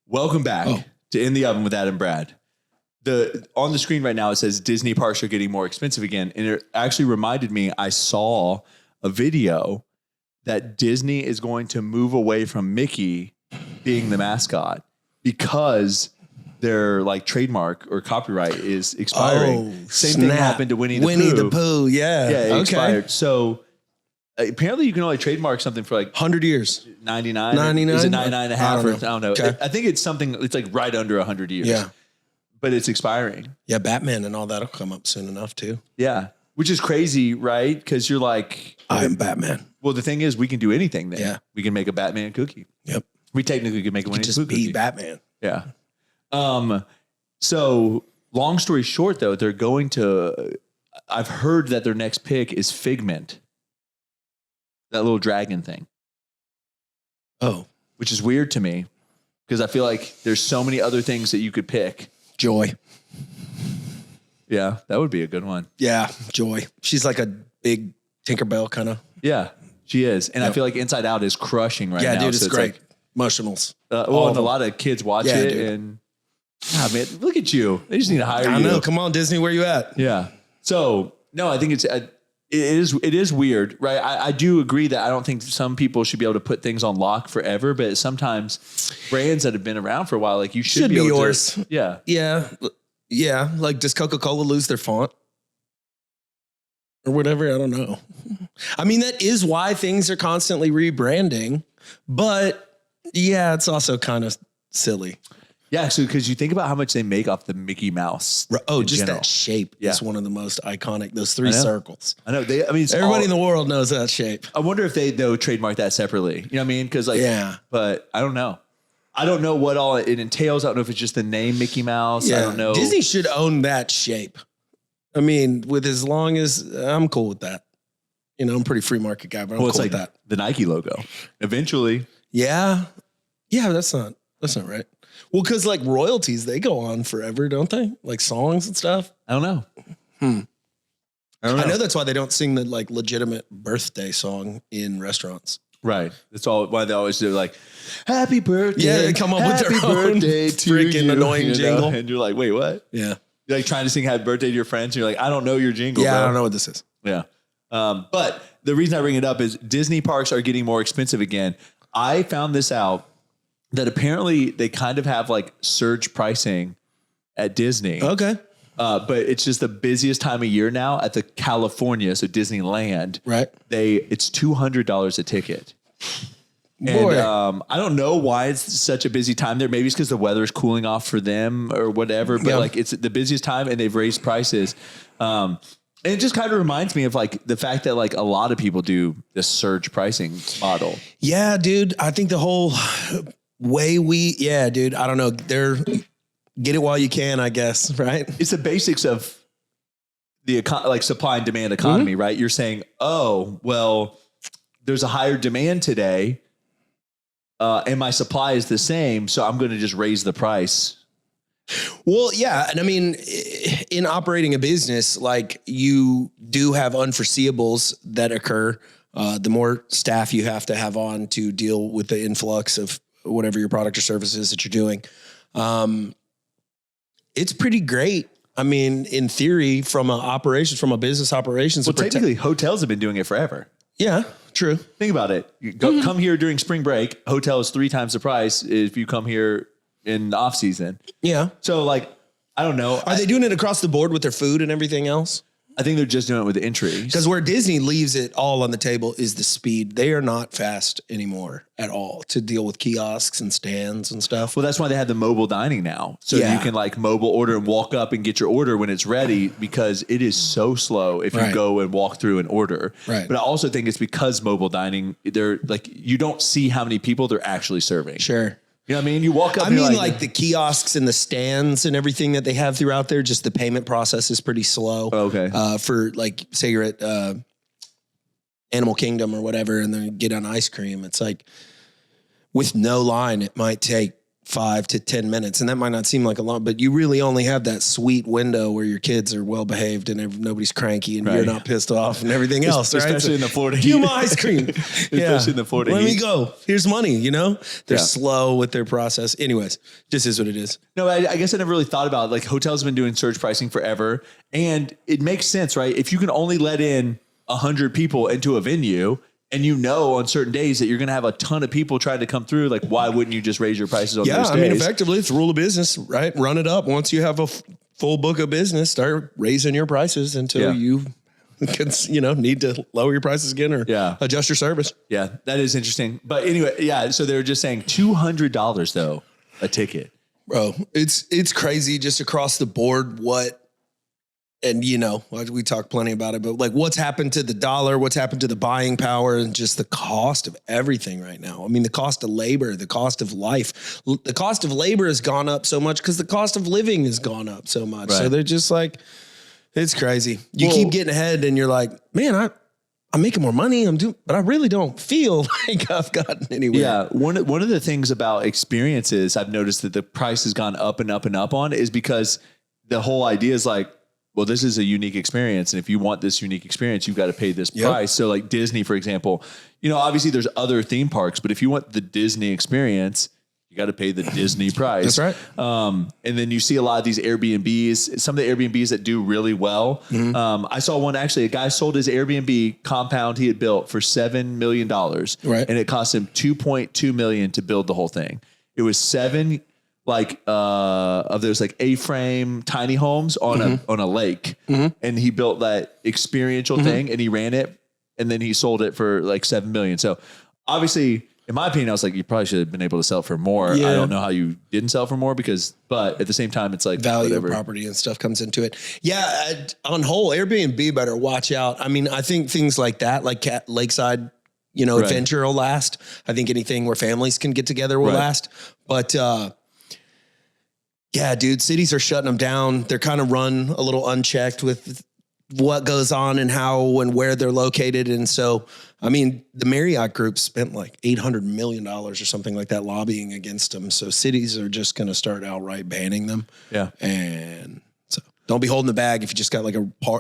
Welcome back to In the Oven with Adam Brad. On the screen right now, it says Disney parks are getting more expensive again. And it actually reminded me, I saw a video that Disney is going to move away from Mickey being the mascot because their like trademark or copyright is expiring. Same thing happened to Winnie the Pooh. Yeah. Yeah, it expired. So apparently you can only trademark something for like 100 years. 99? 99? Is it 99 and a half? I don't know. Okay. I think it's something, it's like right under 100 years. Yeah. But it's expiring. Yeah, Batman and all that'll come up soon enough too. Yeah. Which is crazy, right? Because you're like... I'm Batman. Well, the thing is, we can do anything then. Yeah. We can make a Batman cookie. Yep. We technically could make a Winnie the Pooh cookie. Just be Batman. Yeah. So long story short, though, they're going to... I've heard that their next pick is Figment. That little dragon thing. Oh. Which is weird to me because I feel like there's so many other things that you could pick. Joy. Yeah, that would be a good one. Yeah, Joy. She's like a big Tinkerbell kind of. Yeah, she is. And I feel like Inside Out is crushing right now. Yeah, dude, it's great. Like, Emotionals. And a lot of kids watch it. Dude. And man, look at you. They just need to hire you. I know. Come on, Disney, where you at? Yeah. So, no, I think it is weird, right? I do agree that I don't think some people should be able to put things on lock forever, but sometimes brands that have been around for a while, like you should be able yours. To. Yeah. Yeah. Yeah. Like, does Coca-Cola lose their font? Or whatever? I don't know. I mean, that is why things are constantly rebranding, but yeah, it's also kind of silly. Yeah, so because you think about how much they make off the Mickey Mouse. Oh, just general. that shape is one of the most iconic. Those three circles. I know. Everybody in the world knows that shape. I wonder if they trademark that separately. You know what I mean? Because but I don't know. I don't know what all it entails. I don't know if it's just the name Mickey Mouse. Yeah. I don't know. Disney should own that shape. I mean, with as long as I'm cool with that. You know, I'm a pretty free market guy, but I'm cool with that. The Nike logo. Eventually. Yeah. Yeah, that's not right. Well, because like royalties, they go on forever, don't they? Like songs and stuff. I don't know. I know that's why they don't sing the like legitimate birthday song in restaurants. Right. That's all why they always do like happy birthday. Yeah, they come up with their own freaking annoying jingle. And you're like, wait, what? Yeah. You're like trying to sing happy birthday to your friends. And you're like, I don't know your jingle. Yeah, bro. I don't know what this is. Yeah. But the reason I bring it up is Disney parks are getting more expensive again. I found this out that apparently they kind of have like surge pricing at Disney. Okay. But it's just the busiest time of year now at the California, so Disneyland. Right. It's $200 a ticket. Boy. And I don't know why it's such a busy time there. Maybe it's because the weather is cooling off for them or whatever. But like it's the busiest time and they've raised prices. And it just kind of reminds me of like the fact that like a lot of people do this surge pricing model. Yeah, dude. I think the whole way dude, I don't know. Get it while you can, I guess, right? It's the basics of the like supply and demand economy, right? You're saying, oh, well, there's a higher demand today and my supply is the same, so I'm going to just raise the price. Well, yeah. And I mean, in operating a business, like you do have unforeseeables that occur. The more staff you have to have on to deal with the influx of whatever your product or service is that you're doing. It's pretty great. I mean, in theory, from a business operations. Well, technically hotels have been doing it forever. Yeah, true. Think about it. You come here during spring break. Hotel is 3 times the price if you come here in the off season. Yeah. So like, I don't know. Are they doing it across the board with their food and everything else? I think they're just doing it with the entries. Because where Disney leaves it all on the table is the speed. They are not fast anymore at all to deal with kiosks and stands and stuff. Well, that's why they have the mobile dining now. So you can like mobile order and walk up and get your order when it's ready because it is so slow if you go and walk through and order. Right. But I also think it's because mobile dining, they're like, you don't see how many people they're actually serving. Sure. You know what I mean? You walk up. I mean, like the kiosks and the stands and everything that they have throughout there. Just the payment process is pretty slow. Okay. For like, say you're at Animal Kingdom or whatever, and then you get on ice cream. It's like with no line, it might take 5 to 10 minutes. And that might not seem like a lot, but you really only have that sweet window where your kids are well behaved and nobody's cranky and you're not pissed off and everything else, right? Especially in the Florida heat. Give them ice cream. Especially in the Florida heat. Let me go. Here's money, you know? They're slow with their process. Anyways, just is what it is. No, I guess I never really thought about it. Like hotels have been doing surge pricing forever. And it makes sense, right? If you can only let in 100 people into a venue, and you know on certain days that you're going to have a ton of people trying to come through, like why wouldn't you just raise your prices on those days? I mean, effectively, it's a rule of business, right? Run it up. Once you have a full book of business, start raising your prices until you can, need to lower your prices again or adjust your service. Yeah, that is interesting. But anyway, so they were just saying $200 though, a ticket. Bro, it's crazy just across the board and we talk plenty about it, but like what's happened to the dollar, what's happened to the buying power and just the cost of everything right now. I mean, the cost of labor, the cost of life, the cost of labor has gone up so much because the cost of living has gone up so much. Right. So they're just like, it's crazy. You keep getting ahead and you're like, man, I'm making more money. But I really don't feel like I've gotten anywhere. Yeah. One of the things about experiences I've noticed that the price has gone up and up and up on is because the whole idea is like, well, this is a unique experience. And if you want this unique experience, you've got to pay this price. So like Disney, for example, obviously there's other theme parks, but if you want the Disney experience, you got to pay the Disney price. That's right. And then you see a lot of these Airbnbs, some of the Airbnbs that do really well. Mm-hmm. I saw one, actually, a guy sold his Airbnb compound he had built for $7 million. Right. And it cost him $2.2 million to build the whole thing. It was seven of those like A-frame tiny homes on a lake. Mm-hmm. And he built that experiential thing and he ran it and then he sold it for like $7 million. So obviously, in my opinion, I was like, you probably should have been able to sell it for more. Yeah. I don't know how you didn't sell for more but at the same time, it's like value of property and stuff comes into it. Yeah. On whole, Airbnb better watch out. I mean, I think things like that, like Lakeside, adventure will last. I think anything where families can get together will last. But, yeah, dude, cities are shutting them down. They're kind of run a little unchecked with what goes on and how and where they're located. And so, I mean, the Marriott Group spent like $800 million or something like that lobbying against them. So cities are just going to start outright banning them. Yeah. And so don't be holding the bag if you just got like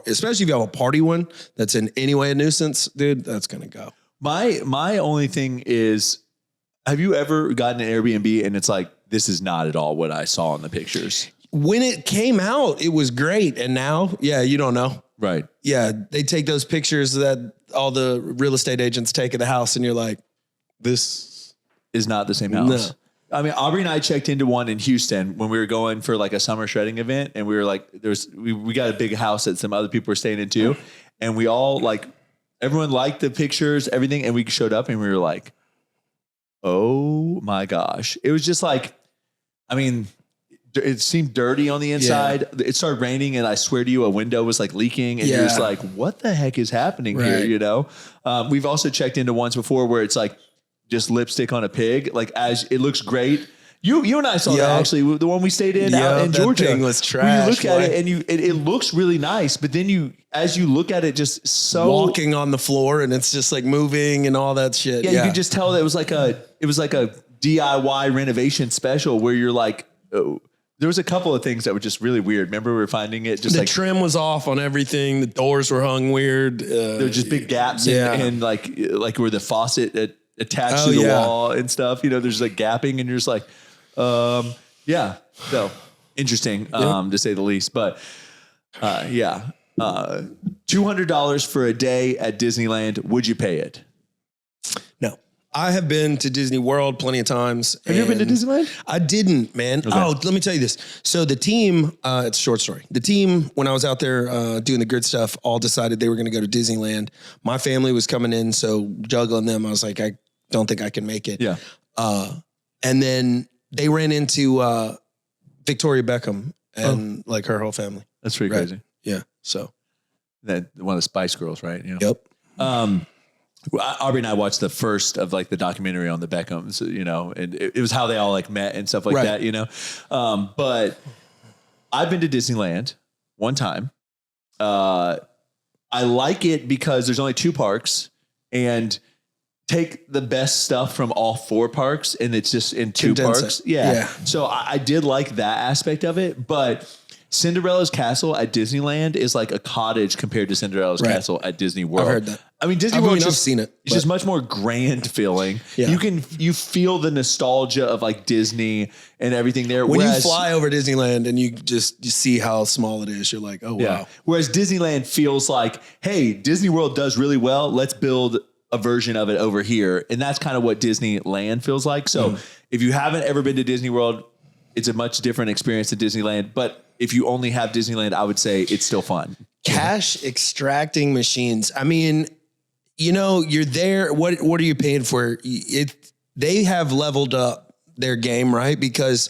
especially if you have a party one that's in any way a nuisance, dude, that's going to go. My only thing is, have you ever gotten an Airbnb and it's like, this is not at all what I saw in the pictures? When it came out, it was great. And now, you don't know. Right. Yeah. They take those pictures that all the real estate agents take of the house and you're like, this is not the same house. No. I mean, Aubrey and I checked into one in Houston when we were going for like a summer shredding event. And we were like, we got a big house that some other people were staying in too. And we all everyone liked the pictures, everything. And we showed up and we were like, oh my gosh. It was just like, I mean, it seemed dirty on the inside. Yeah. It started raining and I swear to you, a window was like leaking and you're just like, what the heck is happening here? We've also checked into ones before where it's like just lipstick on a pig. Like it looks great. You and I saw that actually, the one we stayed in out in Georgia. That thing was trash. You look at it and it looks really nice, but then as you look at it, just so walking on the floor and it's just like moving and all that shit. Yeah, you can just tell that it was like a DIY renovation special where you're like, oh, there was a couple of things that were just really weird. Remember we were finding it just the trim was off on everything. The doors were hung weird. There were just big gaps and like where the faucet attached to the wall and stuff. There's like gapping and you're just like, so interesting, to say the least, but, $200 for a day at Disneyland. Would you pay it? No, I have been to Disney World plenty of times. Have you ever been to Disneyland? I didn't, man. Okay. Oh, let me tell you this. So the team, it's a short story. The team, when I was out there doing the grid stuff, all decided they were going to go to Disneyland. My family was coming in, so juggling them, I was like, I don't think I can make it. Yeah. And then they ran into Victoria Beckham and like her whole family. That's pretty crazy. Yeah. So that one of the Spice Girls, right? Yep. Aubrey and I watched the first of like the documentary on the Beckhams, and it was how they all like met and stuff like that, but I've been to Disneyland one time. I like it because there's only two parks and take the best stuff from all 4 parks and it's just in 2 Condense parks. it. Yeah. Yeah. So I did like that aspect of it, but Cinderella's castle at Disneyland is like a cottage compared to Cinderella's castle at Disney World. I've heard that. I mean, Disney World, I've seen it. It's just much more grand feeling. Yeah. You feel the nostalgia of like Disney and everything there. When you fly over Disneyland and you see how small it is, you're like, oh, yeah. wow. Whereas Disneyland feels like, hey, Disney World does really well. Let's build a version of it over here. And that's kind of what Disneyland feels like. So if you haven't ever been to Disney World, it's a much different experience than Disneyland. But if you only have Disneyland, I would say it's still fun. Cash extracting machines. I mean, you know, you're there. What are you paying for? They have leveled up their game, right? Because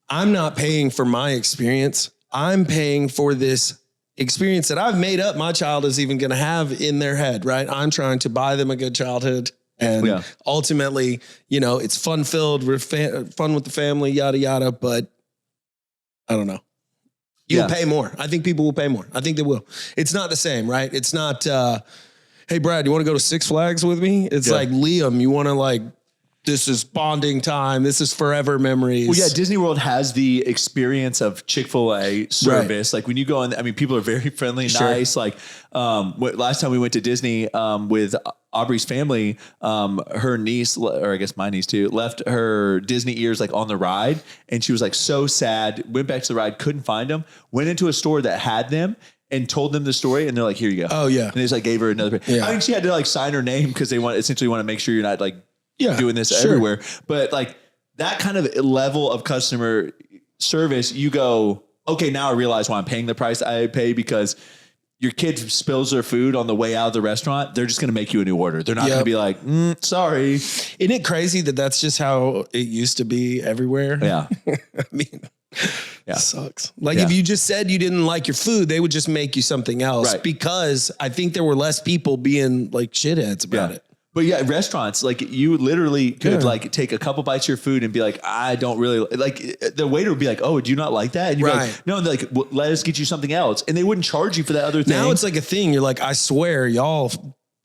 I'm not paying for my experience. I'm paying for this experience that I've made up my child is even going to have in their head, right? I'm trying to buy them a good childhood. And ultimately, you know, it's fun filled with fun with the family, yada, yada. But I don't know. You'll pay more. I think people will pay more. I think they will. It's not the same, right? It's not, hey, Brad, you want to go to Six Flags with me? It's like, Liam, you want to like, this is bonding time. This is forever memories. Well, yeah, Disney World has the experience of Chick-fil-A service. Like when you go in, I mean, people are very friendly and nice. Like last time we went to Disney with Aubrey's family, her niece, or I guess my niece too, left her Disney ears like on the ride. And she was like so sad, went back to the ride, couldn't find them, went into a store that had them and told them the story. And they're like, here you go. Oh yeah. And they just like gave her another. I think she had to like sign her name because they essentially want to make sure you're not like doing this everywhere. But like that kind of level of customer service, you go, okay, now I realize why I'm paying the price I pay, because your kid spills their food on the way out of the restaurant. They're just going to make you a new order. They're not going to be like, sorry. Isn't it crazy that that's just how it used to be everywhere? Yeah. I mean, it sucks. Like if you just said you didn't like your food, they would just make you something else because I think there were less people being like shitheads about it. But yeah, restaurants, like you literally could like take a couple bites of your food and be like, I don't really like, the waiter would be like, oh, do you not like that? And you'd be like, no, and they're like, well, let us get you something else. And they wouldn't charge you for that other thing. Now it's like a thing. You're like, I swear y'all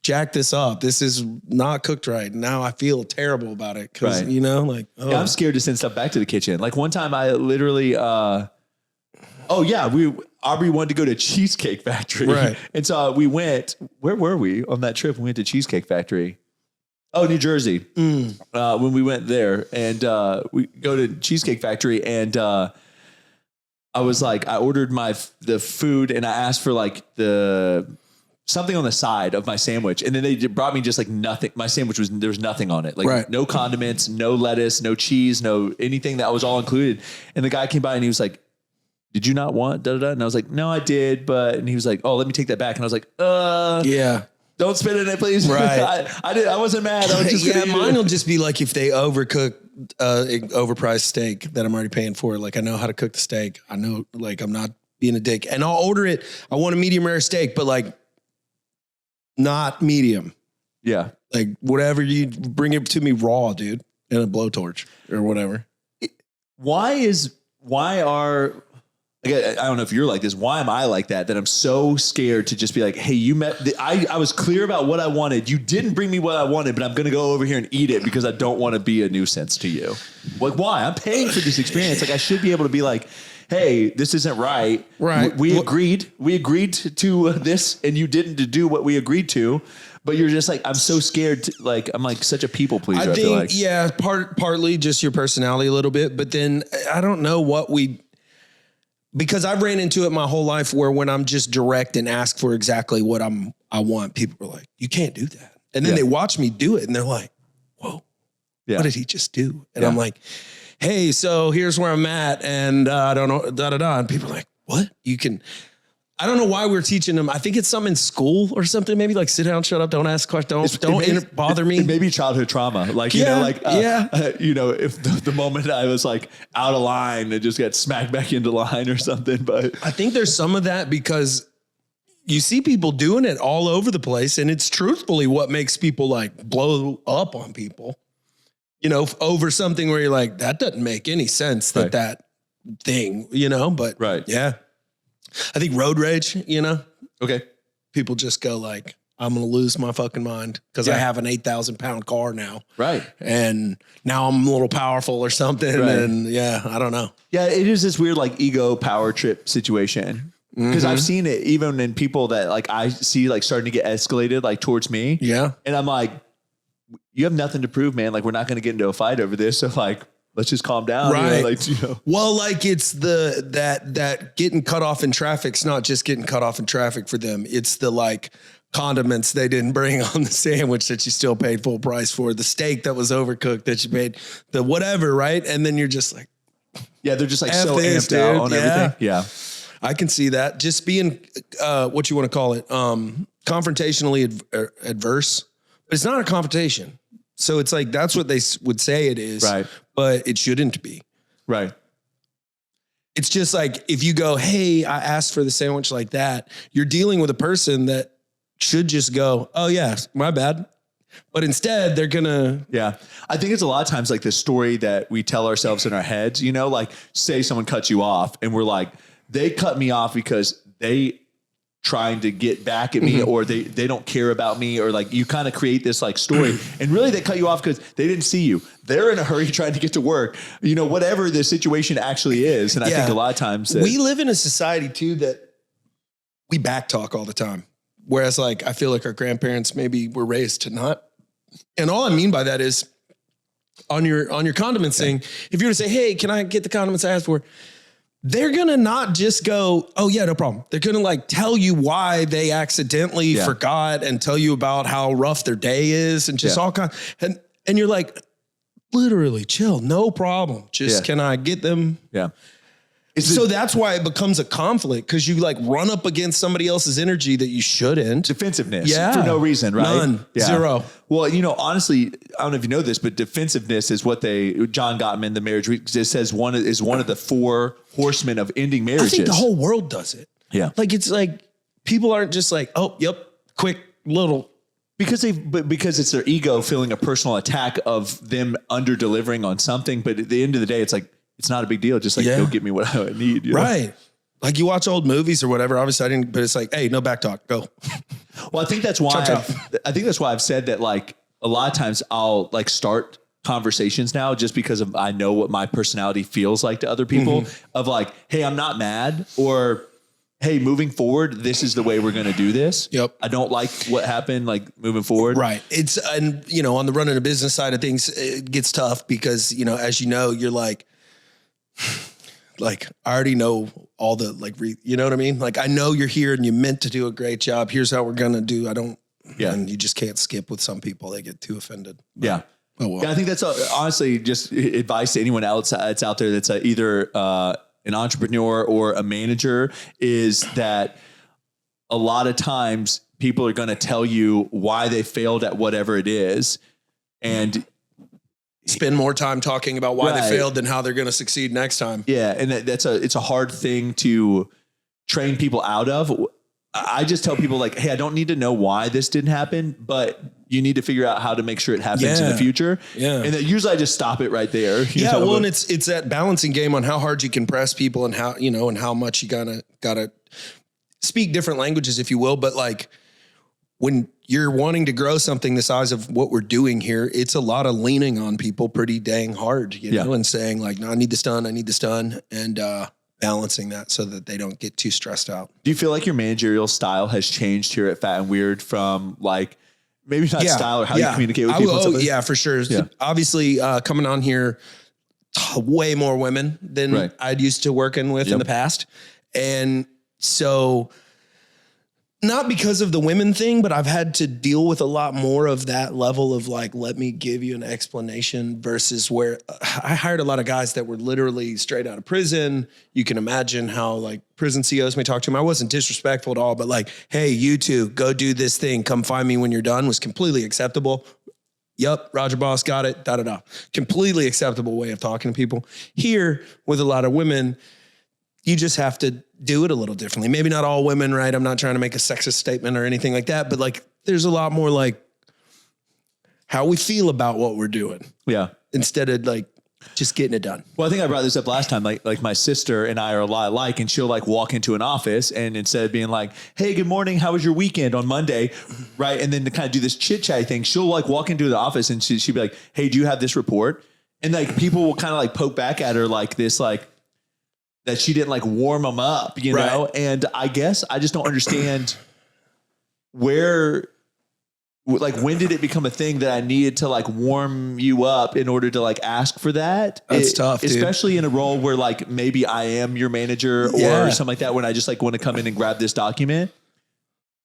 jack this up. This is not cooked right. Now I feel terrible about it. Cause you know, like, I'm scared to send stuff back to the kitchen. Like one time I literally, Aubrey wanted to go to Cheesecake Factory. Right. And so we went, where were we on that trip? We went to Cheesecake Factory. Oh, New Jersey. When we went there and we go to Cheesecake Factory and I was like, I ordered the food and I asked for like something on the side of my sandwich. And then they brought me just like nothing. My sandwich there was nothing on it. Like no condiments, no lettuce, no cheese, no anything. That was all included. And the guy came by and he was like, did you not want da-da-da? And I was like, no, I did. And he was like, oh, let me take that back. And I was like, don't spit in it, please. Right. I wasn't mad. I was just mine will just be like if they overcook overpriced steak that I'm already paying for. Like I know how to cook the steak. I know like I'm not being a dick. And I'll order it. I want a medium rare steak, but like not medium. Yeah. Like whatever, you bring it to me raw, dude, in a blowtorch or whatever. I don't know if you're like this. Why am I like that? That I'm so scared to just be like, hey, I was clear about what I wanted. You didn't bring me what I wanted, but I'm going to go over here and eat it because I don't want to be a nuisance to you. Like, why? I'm paying for this experience. Like I should be able to be like, hey, this isn't right. Right. We agreed to this and you didn't do what we agreed to. But you're just like, I'm so scared. I'm like such a people pleaser. I feel like. Yeah, partly just your personality a little bit. But then I don't know because I've ran into it my whole life where when I'm just direct and ask for exactly what I want, people are like, you can't do that. And then they watch me do it and they're like, whoa, what did he just do? And I'm like, hey, so here's where I'm at. And I don't know, da-da-da. And people are like, what? I don't know why we're teaching them. I think it's something in school or something. Maybe like sit down, shut up, don't ask questions, don't bother me. Maybe childhood trauma. Like, if the moment I was like out of line and just got smacked back into line or something. But I think there's some of that because you see people doing it all over the place. And it's truthfully what makes people like blow up on people, over something where you're like, that doesn't make any sense that thing, but yeah. I think road rage, Okay. People just go like, I'm going to lose my fucking mind because I have an 8,000 pound car now. Right. And now I'm a little powerful or something. Right. And I don't know. Yeah. It is this weird like ego power trip situation. Because I've seen it even in people that like I see like starting to get escalated like towards me. Yeah. And I'm like, you have nothing to prove, man. Like we're not going to get into a fight over this. So like, let's just calm down. Right. Well, like it's that getting cut off in traffic's not just getting cut off in traffic for them. It's the like condiments they didn't bring on the sandwich that you still paid full price for, the steak that was overcooked that you paid, the whatever, right? And then you're just like, yeah, they're just like F so this, amped out dude. on Yeah. everything. Yeah. I can see that. Just being, what you want to call it, confrontationally adverse, but it's not a confrontation. So it's like, that's what they would say it is, Right. But it shouldn't be. Right. It's just like, if you go, hey, I asked for the sandwich like that, you're dealing with a person that should just go, oh yeah, my bad. But instead they're gonna. Yeah. I think it's a lot of times like the story that we tell ourselves in our heads, you know, like say someone cuts you off and we're like, they cut me off because they trying to get back at me or they don't care about me, or like you kind of create this like story and really they cut you off because they didn't see you. They're in a hurry trying to get to work, you know, whatever the situation actually is. And I think a lot of times we live in a society too that we backtalk all the time. Whereas like, I feel like our grandparents maybe were raised to not. And all I mean by that is on your condiments thing, if you were to say, hey, can I get the condiments I asked for? They're going to not just go, oh yeah, no problem. They're going to like tell you why they accidentally forgot and tell you about how rough their day is and just all kinds. And you're like, literally chill, no problem. Just can I get them? Yeah. So that's why it becomes a conflict, because you like run up against somebody else's energy that you shouldn't. Defensiveness for no reason, right? None. Zero. Well, you know, honestly, I don't know if you know this, but defensiveness is what John Gottman, the marriage week, just says one of the 4 horsemen of ending marriages. I think the whole world does it. Yeah. Like, it's like, people aren't just like, oh, yep, quick little. Because it's their ego feeling a personal attack of them under delivering on something. But at the end of the day, it's like, it's not a big deal. Just like, go get me what I need. You know? Right. Like you watch old movies or whatever. Obviously I didn't, but it's like, hey, no back talk, go. Well, I think that's why I've said that like a lot of times I'll like start conversations now just because I know what my personality feels like to other people of like, hey, I'm not mad, or hey, moving forward, this is the way we're going to do this. Yep. I don't like what happened, like moving forward. Right. And you know, on the running a business side of things, it gets tough because, you know, as you know, you're like I already know all the you know what I mean? Like, I know you're here and you meant to do a great job. Here's how we're going to do. And you just can't skip with some people. They get too offended. Yeah. Oh, well. Yeah, I think that's honestly just advice to anyone else that's out there that's either an entrepreneur or a manager, is that a lot of times people are going to tell you why they failed at whatever it is, and spend more time talking about why they failed than how they're going to succeed next time. Yeah, and it's a hard thing to train people out of. I just tell people like, hey, I don't need to know why this didn't happen, but you need to figure out how to make sure it happens in the future. Yeah. And usually I just stop it right there. Well, and it's that balancing game on how hard you can press people and how, you know, and how much you gotta speak different languages, if you will. But like, when you're wanting to grow something the size of what we're doing here, it's a lot of leaning on people pretty dang hard, you know, and saying like, no, I need this done, and balancing that so that they don't get too stressed out. Do you feel like your managerial style has changed here at Fat and Weird from like, maybe not style or how you communicate with people? Yeah, for sure. Yeah. Obviously, coming on here, way more women than I'd used to working with in the past. And so, not because of the women thing, but I've had to deal with a lot more of that level of like, let me give you an explanation, versus where I hired a lot of guys that were literally straight out of prison. You can imagine how like prison CEOs may talk to them. I wasn't disrespectful at all, but like, hey, you two, go do this thing. Come find me when you're done, was completely acceptable. Yep, Roger Boss, got it, da-da-da. Completely acceptable way of talking to people. Here, with a lot of women, you just have to do it a little differently. Maybe not all women, right? I'm not trying to make a sexist statement or anything like that, but like, there's a lot more like how we feel about what we're doing. Yeah. Instead of like just getting it done. Well, I think I brought this up last time. Like my sister and I are a lot alike, and she'll like walk into an office, and instead of being like, "Hey, good morning, how was your weekend on Monday?" Right, and then to kind of do this chit chat thing, she'll like walk into the office and she'd be like, "Hey, do you have this report?" And like people will kind of like poke back at her like this, like that she didn't like warm them up, you know. And I guess I just don't understand where. Like, when did it become a thing that I needed to like warm you up in order to like ask for that? That's tough, dude. Especially in a role where like maybe I am your manager or something like that. When I just like want to come in and grab this document,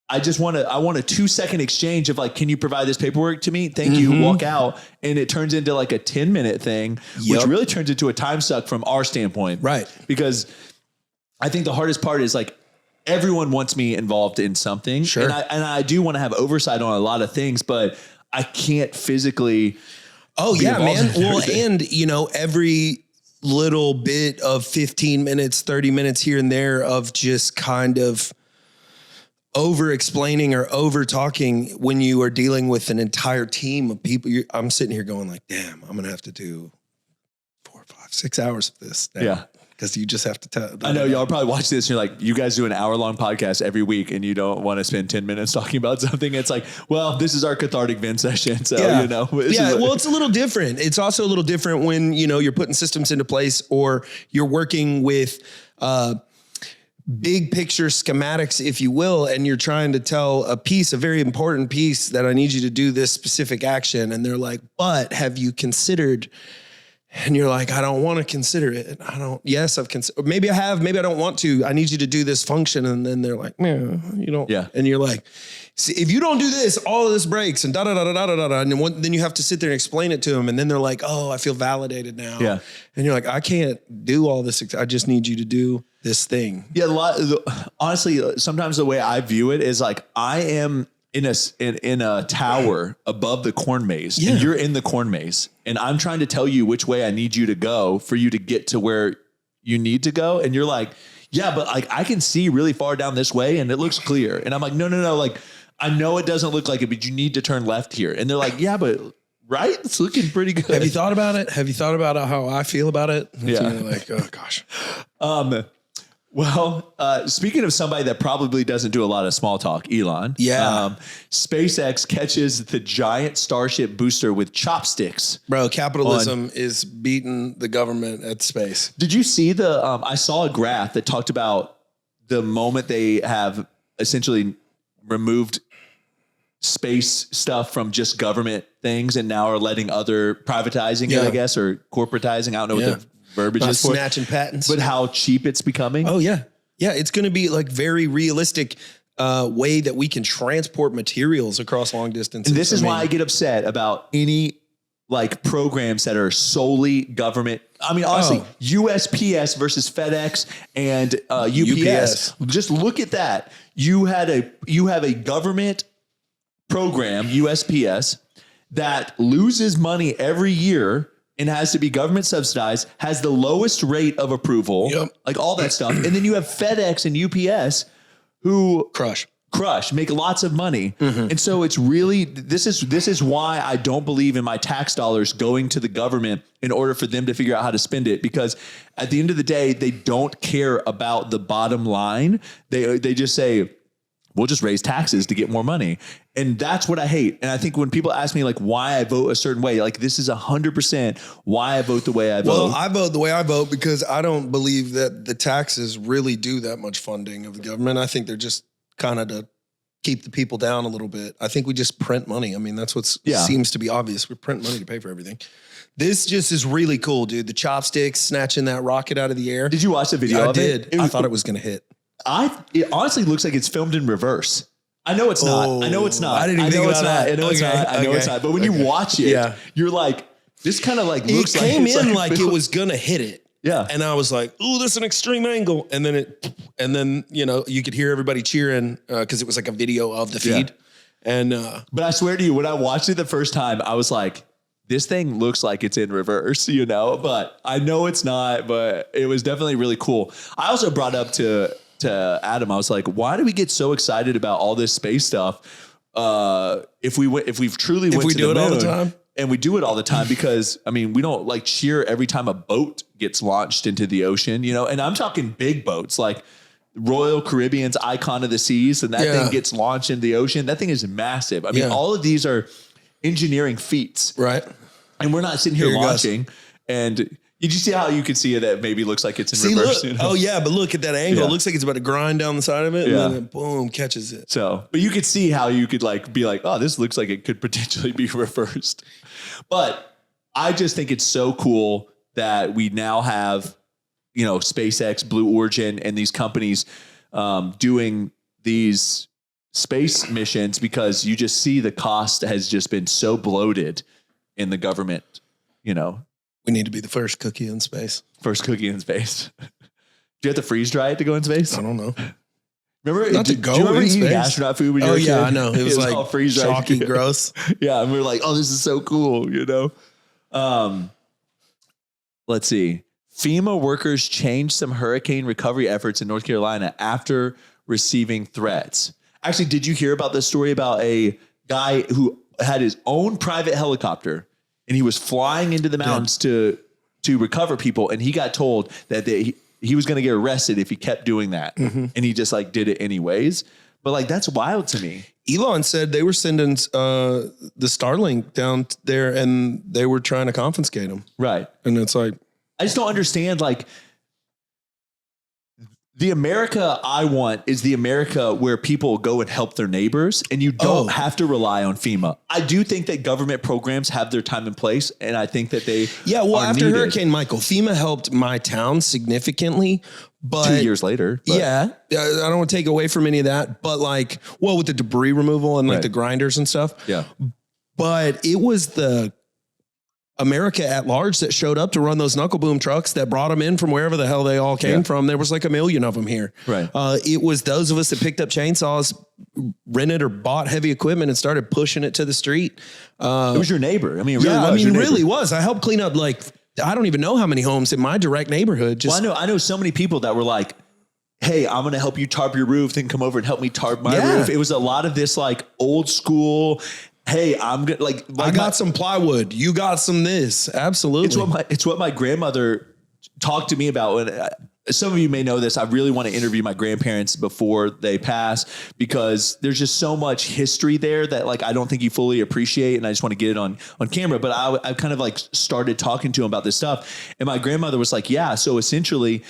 I want a 2-second exchange of like, can you provide this paperwork to me? Thank you. Walk out. And it turns into like a 10-minute thing, which really turns into a time suck from our standpoint. Right. Because I think the hardest part is like, everyone wants me involved in something. Sure. And I do want to have oversight on a lot of things, but I can't physically. Oh yeah, man. Well, and you know, every little bit of 15 minutes, 30 minutes here and there of just kind of over explaining or over talking when you are dealing with an entire team of people. I'm sitting here going like, damn, I'm going to have to do 4, 5, 6 hours of this now. Yeah. Because you just have to tell. I know y'all probably watch this and you're like, you guys do an hour-long podcast every week and you don't want to spend 10 minutes talking about something. It's like, well, this is our cathartic vent session. So, you know. Well, it's a little different. It's also a little different when, you know, you're putting systems into place or you're working with big picture schematics, if you will, and you're trying to tell a very important piece that I need you to do this specific action. And they're like, but have you considered... And you're like, I don't want to consider it. Yes, I've considered, maybe I have, maybe I don't want to. I need you to do this function. And then they're like, man, you don't. Yeah. And you're like, see, if you don't do this, all of this breaks and da da da da da da da. And then you have to sit there and explain it to them. And then they're like, oh, I feel validated now. Yeah. And you're like, I can't do all this. I just need you to do this thing. Yeah. Honestly, sometimes the way I view it is like, I am in a tower above the corn maze, and you're in the corn maze, and I'm trying to tell you which way I need you to go for you to get to where you need to go. And you're like, yeah, but like I can see really far down this way and it looks clear. And I'm like, no. Like, I know it doesn't look like it, but you need to turn left here. And they're like, yeah, but right. It's looking pretty good. Have you thought about it? Have you thought about how I feel about it? Yeah. You're like, oh gosh. Well, speaking of somebody that probably doesn't do a lot of small talk, Elon. Yeah. SpaceX catches the giant Starship booster with chopsticks. Bro, capitalism is beating the government at space. Did you see I saw a graph that talked about the moment they have essentially removed space stuff from just government things and now are letting other privatizing it, I guess, or corporatizing. I don't know what the verbiage is for. Snatching patents. But how cheap it's becoming. Oh, yeah. Yeah, it's going to be like very realistic way that we can transport materials across long distances. And this is why I get upset about any like programs that are solely government. I mean, honestly, USPS versus FedEx and UPS. Just look at that. You have a government program, USPS, that loses money every year and has to be government subsidized, has the lowest rate of approval, like all that stuff. And then you have FedEx and UPS who crush, make lots of money. And so it's really, this is why I don't believe in my tax dollars going to the government in order for them to figure out how to spend it. Because at the end of the day, they don't care about the bottom line. They just say, we'll just raise taxes to get more money. And that's what I hate. And I think when people ask me like why I vote a certain way, like this is 100% why I vote the way I vote. Well, I vote the way I vote because I don't believe that the taxes really do that much funding of the government. I think they're just kind of to keep the people down a little bit. I think we just print money. I mean, that's what seems to be obvious. We print money to pay for everything. This just is really cool, dude. The chopsticks, snatching that rocket out of the air. Did you watch the video of it? I did. I thought it was going to hit. It honestly looks like it's filmed in reverse. I know it's not. I know it's not. I didn't even think about that. I know it's not. I know it's not. But when you watch it, you're like, this kind of like looks like it came in like it was gonna hit it. Yeah. And I was like, "Ooh, that's an extreme angle." And then you know, you could hear everybody cheering because it was like a video of the feed. And but I swear to you, when I watched it the first time, I was like, this thing looks like it's in reverse, you know, but I know it's not. But it was definitely really cool. I also brought up to Adam, I was like, why do we get so excited about all this space stuff? If we truly went to the moon, all the time, and we do it all the time because, I mean, we don't like cheer every time a boat gets launched into the ocean, you know, and I'm talking big boats like Royal Caribbean's Icon of the Seas, and that thing gets launched into the ocean. That thing is massive. I mean, all of these are engineering feats. Right. And we're not sitting here launching. And did you see how you can see it that maybe looks like it's in reverse? Look. You know? Oh, yeah. But look at that angle. Yeah. It looks like it's about to grind down the side of it. Yeah. And then it, boom, catches it. So, but you could see how you could like be like, oh, this looks like it could potentially be reversed. But I just think it's so cool that we now have, you know, SpaceX, Blue Origin, and these companies doing these space missions, because you just see the cost has just been so bloated in the government, you know. We need to be the first cookie in space. First cookie in space. Do you have to freeze dry it to go in space? I don't know. Remember, Not to do go you remember in eating space? astronaut food when you were a kid? I know. It was like all freeze-dried. chalky, gross. Yeah, and we were like, oh, this is so cool, you know? Let's see. FEMA workers changed some hurricane recovery efforts in North Carolina after receiving threats. Actually, did you hear about this story about a guy who had his own private helicopter and he was flying into the mountains to recover people, and he got told that he was going to get arrested if he kept doing that. Mm-hmm. And he just like did it anyways. But like, that's wild to me. Elon said they were sending the Starlink down there and they were trying to confiscate them. Right. And it's like, I just don't understand. Like, the America I want is the America where people go and help their neighbors, and you don't have to rely on FEMA. I do think that government programs have their time and place, and I think that they after needed. Hurricane Michael, FEMA helped my town significantly, but 2 years later. But. Yeah, I don't want to take away from any of that, but like, well, with the debris removal and like the grinders and stuff. Yeah. But it was the America at large that showed up to run those knuckle boom trucks that brought them in from wherever the hell they all came from. There was like 1 million of them here. Right. It was those of us that picked up chainsaws, rented or bought heavy equipment and started pushing it to the street. It was your neighbor. I mean, it really was. I helped clean up like, I don't even know how many homes in my direct neighborhood. Well, I know so many people that were like, hey, I'm going to help you tarp your roof, then come over and help me tarp my roof. It was a lot of this like old school, hey, I'm good. Like I got some plywood. You got some this. Absolutely. It's what my grandmother talked to me about. When some of you may know this, I really want to interview my grandparents before they pass, because there's just so much history there that like I don't think you fully appreciate, and I just want to get it on camera. But I kind of like started talking to him about this stuff, and my grandmother was like, yeah, so essentially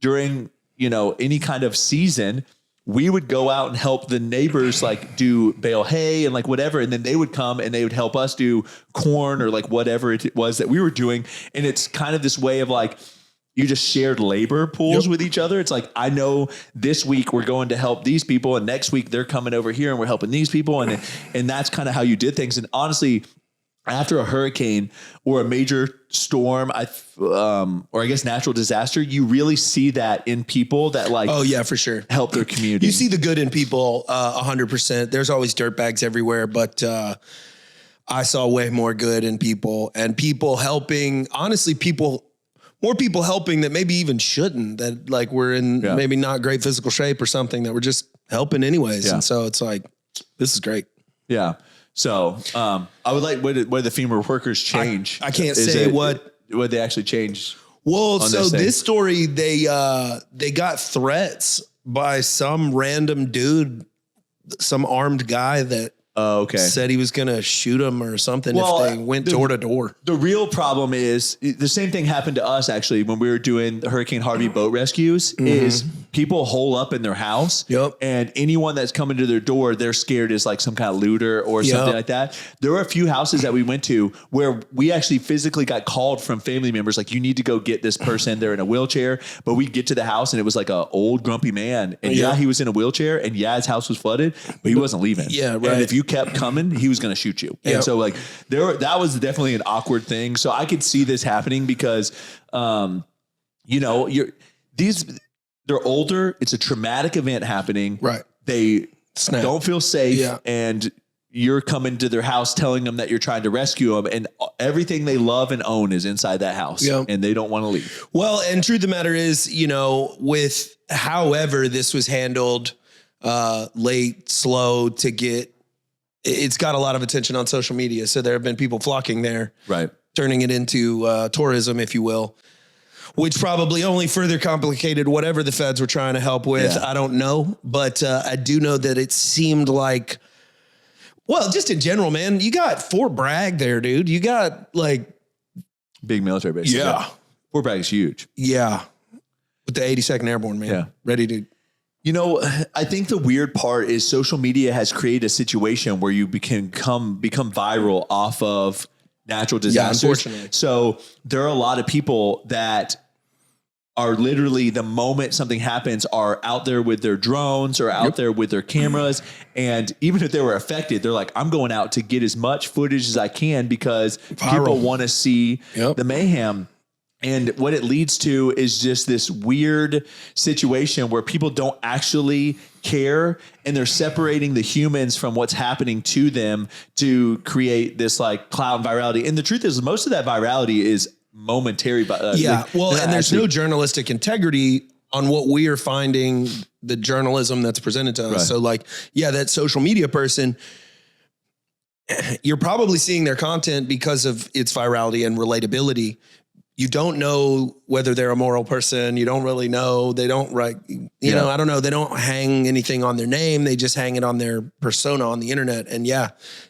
during, you know, any kind of season, we would go out and help the neighbors like do bale hay and like whatever. And then they would come and they would help us do corn or like whatever it was that we were doing. And it's kind of this way of like, you just shared labor pools with each other. It's like, I know this week we're going to help these people, and next week they're coming over here and we're helping these people. And that's kind of how you did things. And honestly, after a hurricane or a major storm, or I guess natural disaster, you really see that in people that like, oh yeah, for sure, help their community. You see the good in people 100%. There's always dirtbags everywhere, but I saw way more good in people, and people helping. Honestly, more people helping that maybe even shouldn't, that like we're in maybe not great physical shape or something, that we're just helping anyways. And so it's like, this is great. Yeah. So I would like, what did the FEMA workers change? I can't say what they actually changed. Well, so this story, they got threats by some random dude, some armed guy that said he was going to shoot them or something if they went door to door. The real problem is the same thing happened to us actually when we were doing the Hurricane Harvey boat rescues. Is people hole up in their house, and anyone that's coming to their door, they're scared is like some kind of looter or something like that. There were a few houses that we went to where we actually physically got called from family members, like, you need to go get this person. They're in a wheelchair. But we get to the house and it was like an old grumpy man, and he was in a wheelchair, and his house was flooded, but he wasn't leaving. Yeah, right. And if you kept coming, he was going to shoot you. And so like that was definitely an awkward thing. So I could see this happening because, you know, they're older. It's a traumatic event happening. Right. They don't feel safe, and you're coming to their house telling them that you're trying to rescue them, and everything they love and own is inside that house, and they don't want to leave. Well, and truth of the matter is, you know, with however this was handled, late, slow to get it's got a lot of attention on social media. So there have been people flocking there, Right. turning it into tourism, if you will, which probably only further complicated whatever the feds were trying to help with. Yeah. I don't know, but I do know that it seemed like, well, just in general, man, you got Fort Bragg there, dude. You got like Big military base. Yeah. Fort Bragg is huge. Yeah. With the 82nd Airborne, man. Yeah. Ready to. You know, I think the weird part is social media has created a situation where you become viral off of natural disasters. Yeah, unfortunately. So there are a lot of people that are literally, the moment something happens, are out there with their drones or out there with their cameras. And even if they were affected, they're like, I'm going out to get as much footage as I can because people want to see the mayhem. And what it leads to is just this weird situation where people don't actually care, and they're separating the humans from what's happening to them to create this like cloud virality. And the truth is, most of that virality is momentary. And there's no journalistic integrity on what we are finding, the journalism that's presented to us. Right. So like, that social media person, you're probably seeing their content because of its virality and relatability. You don't know whether they're a moral person. You don't really know. They don't you know, I don't know. They don't hang anything on their name. They just hang it on their persona on the internet. And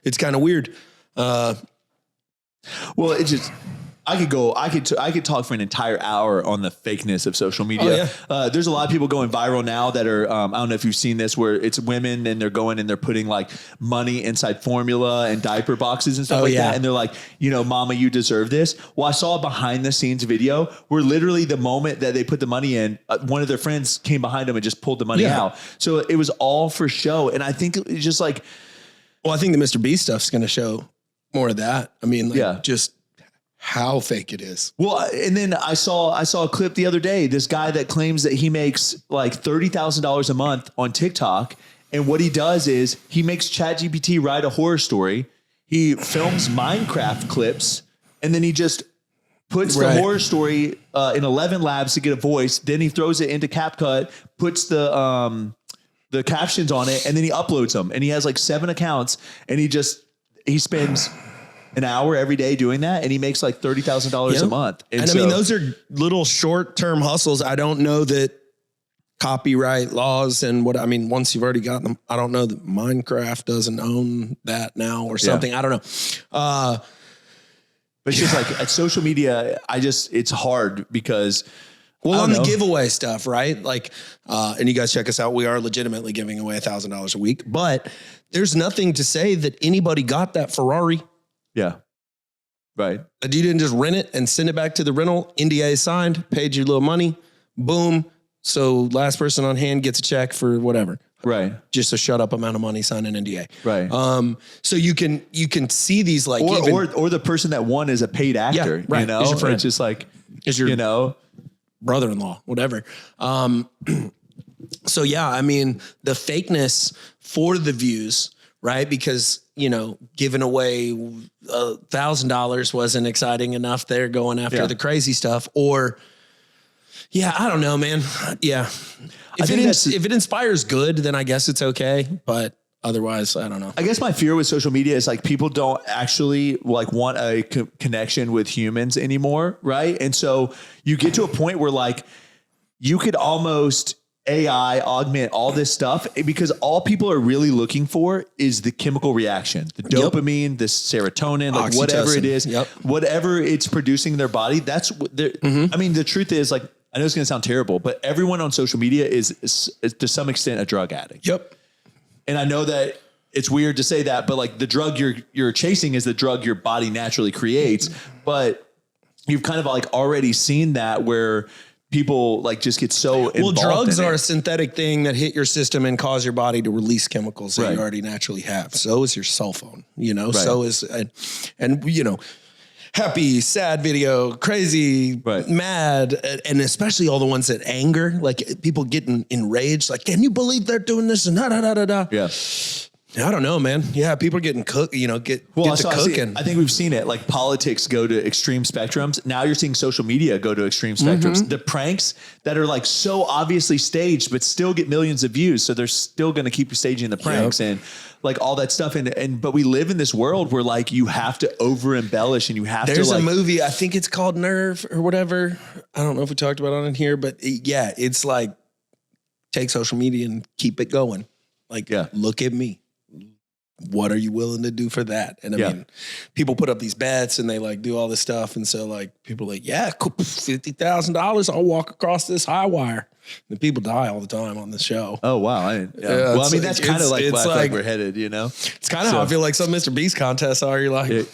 it's kind of weird. Well, it just, I could talk for an entire hour on the fakeness of social media. There's a lot of people going viral now that are, I don't know if you've seen this, where it's women and they're going and they're putting like money inside formula and diaper boxes and stuff that. And they're like, you know, mama, you deserve this. Well, I saw a behind the scenes video where literally the moment that they put the money in, one of their friends came behind them and just pulled the money out. So it was all for show. And I think it's just like, well, I think the Mr. B stuff's going to show more of that. I mean, just how fake it is. Well, and then I saw a clip the other day, this guy that claims that he makes like $30,000 a month on TikTok. And what he does is he makes ChatGPT write a horror story. He films Minecraft clips, and then he just puts the horror story in 11 labs to get a voice. Then he throws it into CapCut, puts the captions on it, and then he uploads them. And he has like 7 accounts, and he spends an hour every day doing that, and he makes like $30,000 a month. And I mean, those are little short-term hustles. I don't know that copyright laws and once you've already got them, I don't know that Minecraft doesn't own that now or something. I don't know. But it's just like at social media, it's hard because on the giveaway stuff, right? Like, and you guys check us out. We are legitimately giving away $1,000 a week, but there's nothing to say that anybody got that Ferrari. Yeah. Right. You didn't just rent it and send it back to the rental. NDA signed, paid you a little money. Boom. So last person on hand gets a check for whatever. Right. Just a shut up amount of money, sign an NDA. Right. So you can see these like, or the person that won is a paid actor, right. You know, is your friend. It's just like, is your, you know, brother-in-law, whatever. So I mean, the fakeness for the views, right? Because, you know, giving away $1,000 wasn't exciting enough. They're going after the crazy stuff. Or, I don't know, man. Yeah. If it inspires good, then I guess it's okay. But otherwise, I don't know. I guess my fear with social media is like people don't actually like want a connection with humans anymore. Right. And so you get to a point where like you could almost AI augment all this stuff because all people are really looking for is the chemical reaction, the dopamine, the serotonin, like whatever it is, whatever it's producing in their body. That's what I mean, the truth is, like, I know it's going to sound terrible, but everyone on social media is to some extent a drug addict. Yep. And I know that it's weird to say that, but like the drug you're chasing is the drug your body naturally creates. But you've kind of like already seen that where people like just get so involved. Well, drugs are a synthetic thing that hit your system and cause your body to release chemicals that you already naturally have. So is your cell phone, you know, so is, and you know, happy, sad video, crazy, mad, and especially all the ones that anger, like people getting enraged, like, can you believe they're doing this? And da, da, da, da, da. Yeah. I don't know, man. Yeah, people are getting cooked, get to cooking. I think we've seen it. Like politics go to extreme spectrums. Now you're seeing social media go to extreme spectrums. The pranks that are like so obviously staged, but still get millions of views. So they're still going to keep staging the pranks and like all that stuff. But we live in this world where like you have to over embellish and you have There's to. There's a movie, I think it's called Nerve or whatever. I don't know if we talked about it on here, but it's like take social media and keep it going. Like, look at me. What are you willing to do for that? And I mean, people put up these bets and they like do all this stuff. And so like people are like, cool, $50,000. I'll walk across this high wire. And people die all the time on the show. Oh, wow. Well, I mean, that's kind of like where I feel like we're headed, It's kind of how I feel like some Mr. Beast contests are. You're like,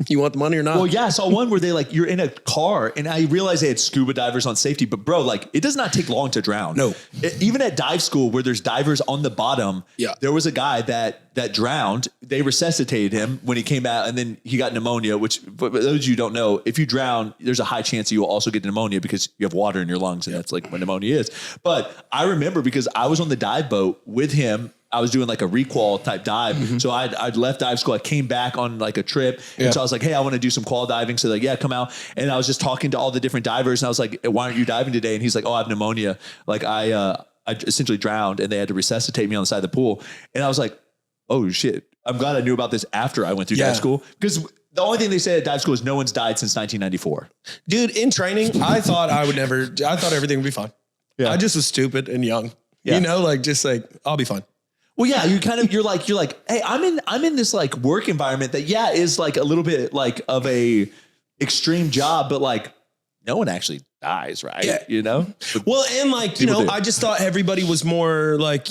you want the money or not? Well, yeah, I saw one where they like, you're in a car and I realized they had scuba divers on safety, but bro, like it does not take long to drown. No. Even at dive school where there's divers on the bottom, there was a guy that drowned. They resuscitated him when he came out and then he got pneumonia, which for those of you who don't know, if you drown, there's a high chance you will also get pneumonia because you have water in your lungs and that's like what pneumonia is. But I remember because I was on the dive boat with him. I was doing like a requal type dive. So I'd left dive school. I came back on like a trip. And so I was like, hey, I want to do some qual diving. So like, come out. And I was just talking to all the different divers. And I was like, why aren't you diving today? And he's like, oh, I have pneumonia. Like I essentially drowned and they had to resuscitate me on the side of the pool. And I was like, oh shit. I'm glad I knew about this after I went through dive school. Because the only thing they say at dive school is no one's died since 1994. Dude, in training, I thought everything would be fine. I just was stupid and young, just like, I'll be fine. Well, yeah, you're like, hey, I'm in this like work environment that is like a little bit like of a extreme job, but like no one actually dies, right? Yeah. Well, and like, I just thought everybody was more like,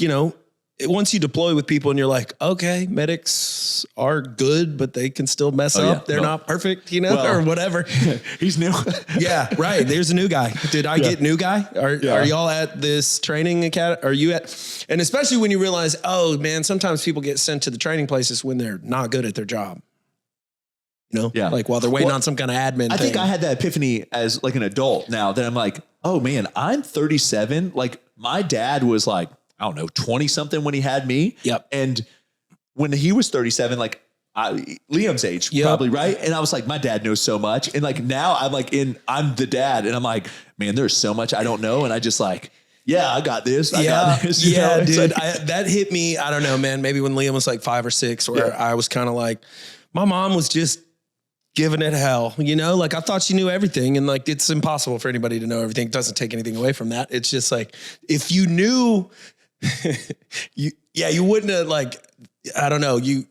once you deploy with people and you're like, okay, medics are good, but they can still mess up. They're not perfect, or whatever. He's new. Yeah, right. There's a new guy. Did I get new guy? Are y'all at this training academy? Are you at? And especially when you realize, oh man, sometimes people get sent to the training places when they're not good at their job. Like while they're waiting on some kind of admin. I think I had that epiphany as like an adult now that I'm like, oh man, I'm 37. Like my dad was like, I don't know, 20 something when he had me. Yep. And when he was 37, like Liam's age, probably, right? And I was like, my dad knows so much. And like now I'm the dad and I'm like, man, there's so much I don't know. And I just like, I got this. I got this. Dude, that hit me. I don't know, man. Maybe when Liam was like 5 or 6, where I was kind of like, my mom was just giving it hell, like I thought she knew everything and like, it's impossible for anybody to know everything. It doesn't take anything away from that. It's just like, if you knew, you wouldn't have like, I don't know. You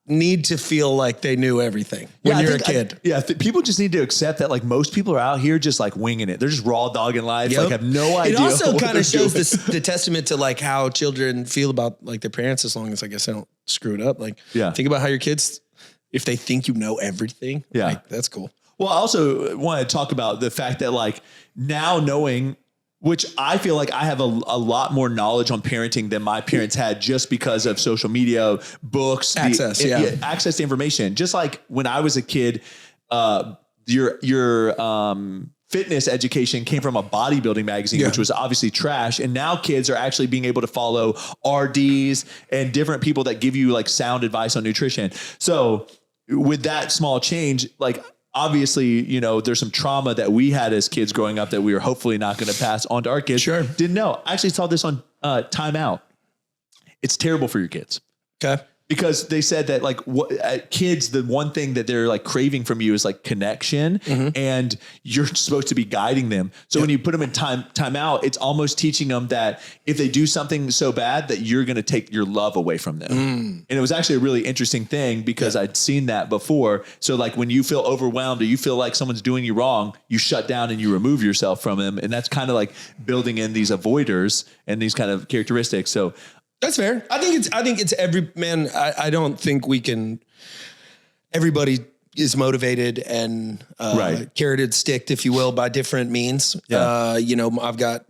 need to feel like they knew everything when you're a kid. People just need to accept that like most people are out here just like winging it. They're just raw dogging life. Like have no idea. It also kind of shows the testament to like how children feel about like their parents, as long as I guess they don't screw it up. Like think about how your kids, if they think you know everything, like, that's cool. Well, I also want to talk about the fact that like now knowing, which I feel like I have a lot more knowledge on parenting than my parents had just because of social media, books, access to information. Just like when I was a kid, your fitness education came from a bodybuilding magazine, which was obviously trash. And now kids are actually being able to follow RDs and different people that give you like sound advice on nutrition. So with that small change, like obviously, there's some trauma that we had as kids growing up that we are hopefully not going to pass on to our kids. Sure. Didn't know. I actually saw this on Time Out. It's terrible for your kids. Okay. Because they said that like kids, the one thing that they're like craving from you is like connection, and you're supposed to be guiding them. So when you put them in time out, it's almost teaching them that if they do something so bad that you're going to take your love away from them. And it was actually a really interesting thing because I'd seen that before. So like when you feel overwhelmed or you feel like someone's doing you wrong, you shut down and you remove yourself from them. And that's kind of like building in these avoiders and these kind of characteristics. So that's fair. I think it's every man. I don't think we can. Everybody is motivated and carroted, sticked, if you will, by different means. I've got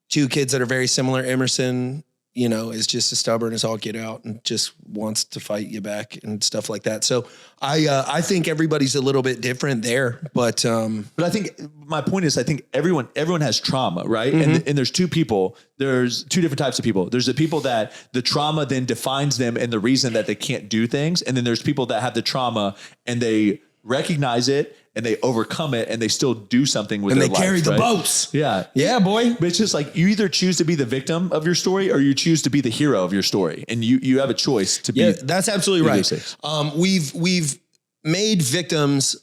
2 kids that are very similar. Emerson is just as stubborn as all get out and just wants to fight you back and stuff like that. So I think everybody's a little bit different there, but I think my point is, I think everyone has trauma, right? And there's two people. There's two different types of people. There's the people that the trauma then defines them and the reason that they can't do things. And then there's people that have the trauma and they recognize it and they overcome it and they still do something with their life. And they carry the boats. Yeah. Yeah, boy. But it's just like you either choose to be the victim of your story or you choose to be the hero of your story. And you have a choice to be. Yeah, that's absolutely right. We've made victims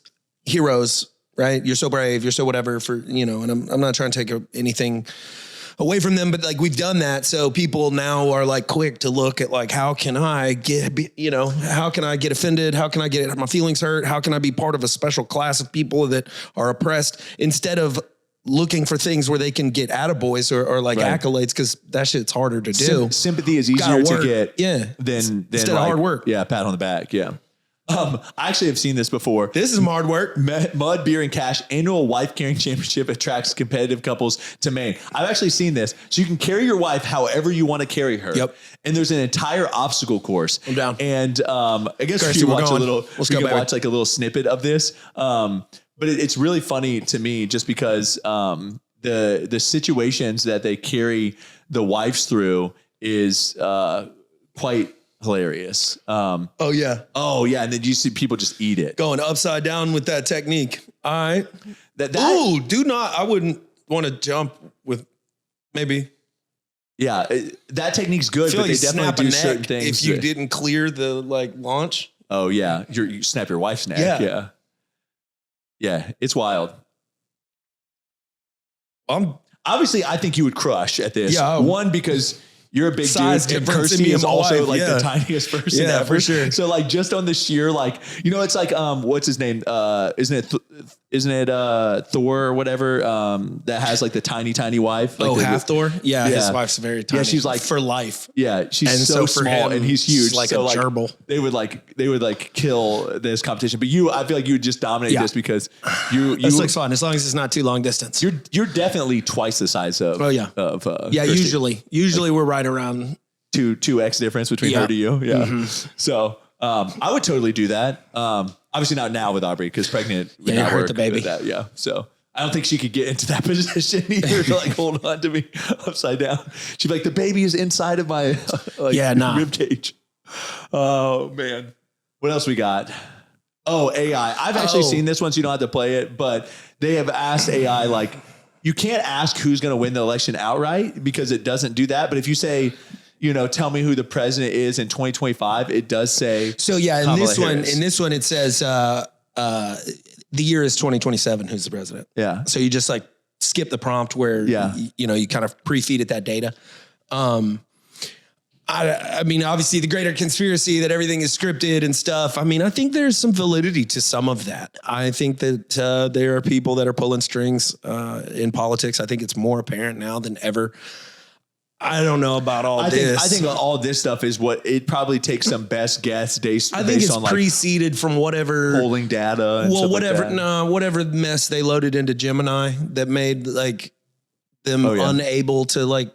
heroes, right? You're so brave. You're so whatever and I'm not trying to take anything away from them, but like we've done that. So people now are like quick to look at like, how can I get offended? How can I get my feelings hurt? How can I be part of a special class of people that are oppressed, instead of looking for things where they can get attaboys or like accolades? Cause that shit's harder to do. Sympathy is easier to get than instead of hard work. Yeah. Pat on the back. Yeah. I actually have seen this before. This is some hard work. Mud, Beer, and Cash annual wife carrying championship attracts competitive couples to Maine. I've actually seen this. So you can carry your wife however you want to carry her. Yep. And there's an entire obstacle course. I'm down. And I guess Kirsty, if you watch we can watch like a little snippet of this. But it's really funny to me just because the situations that they carry the wives through is quite hilarious. Oh yeah. And then you see people just eat it. Going upside down with that technique. All right. I wouldn't want to jump with maybe. Yeah. That technique's good, but like they definitely do certain things. If you didn't clear the launch. Oh yeah. You snap your wife's neck. Yeah. Yeah. It's wild. Obviously I think you would crush at this. Yeah. One, because you're a big size dude, and difference Kirsty is also wife. the tiniest person ever. For sure. So like just on the sheer it's like what's his name? Isn't it Thor or whatever? That has like the tiny wife. Like half Thor. Yeah, his wife's very tiny. Yeah, she's like for life. Yeah, she's so small and he's huge. Like a gerbil. They would kill this competition. But I feel like you would just dominate this because This looks fun as long as it's not too long distance. You're definitely twice the size of. Kirsty. Usually we're right around 2x difference between her to you. Yeah. So I would totally do that. Obviously not now with Aubrey because pregnant would not hurt work the baby. with that. Yeah. So I don't think she could get into that position either to hold on to me upside down. She'd be like, the baby is inside of my rib cage. Oh man. What else we got? Oh, AI. I've actually seen this one, so you don't have to play it, but they have asked AI, you can't ask who's going to win the election outright because it doesn't do that. But if you say, tell me who the president is in 2025, it does say. So yeah, in this one, it says the year is 2027. Who's the president? Yeah. So you just skip the prompt where you kind of pre-feed it that data. I mean, obviously the greater conspiracy that everything is scripted and stuff. I mean, I think there's some validity to some of that. I think that there are people that are pulling strings in politics. I think it's more apparent now than ever. I don't know about all this. I think all this stuff is what it probably takes some best guess based on preceded from whatever polling data. Whatever mess they loaded into Gemini that made them unable to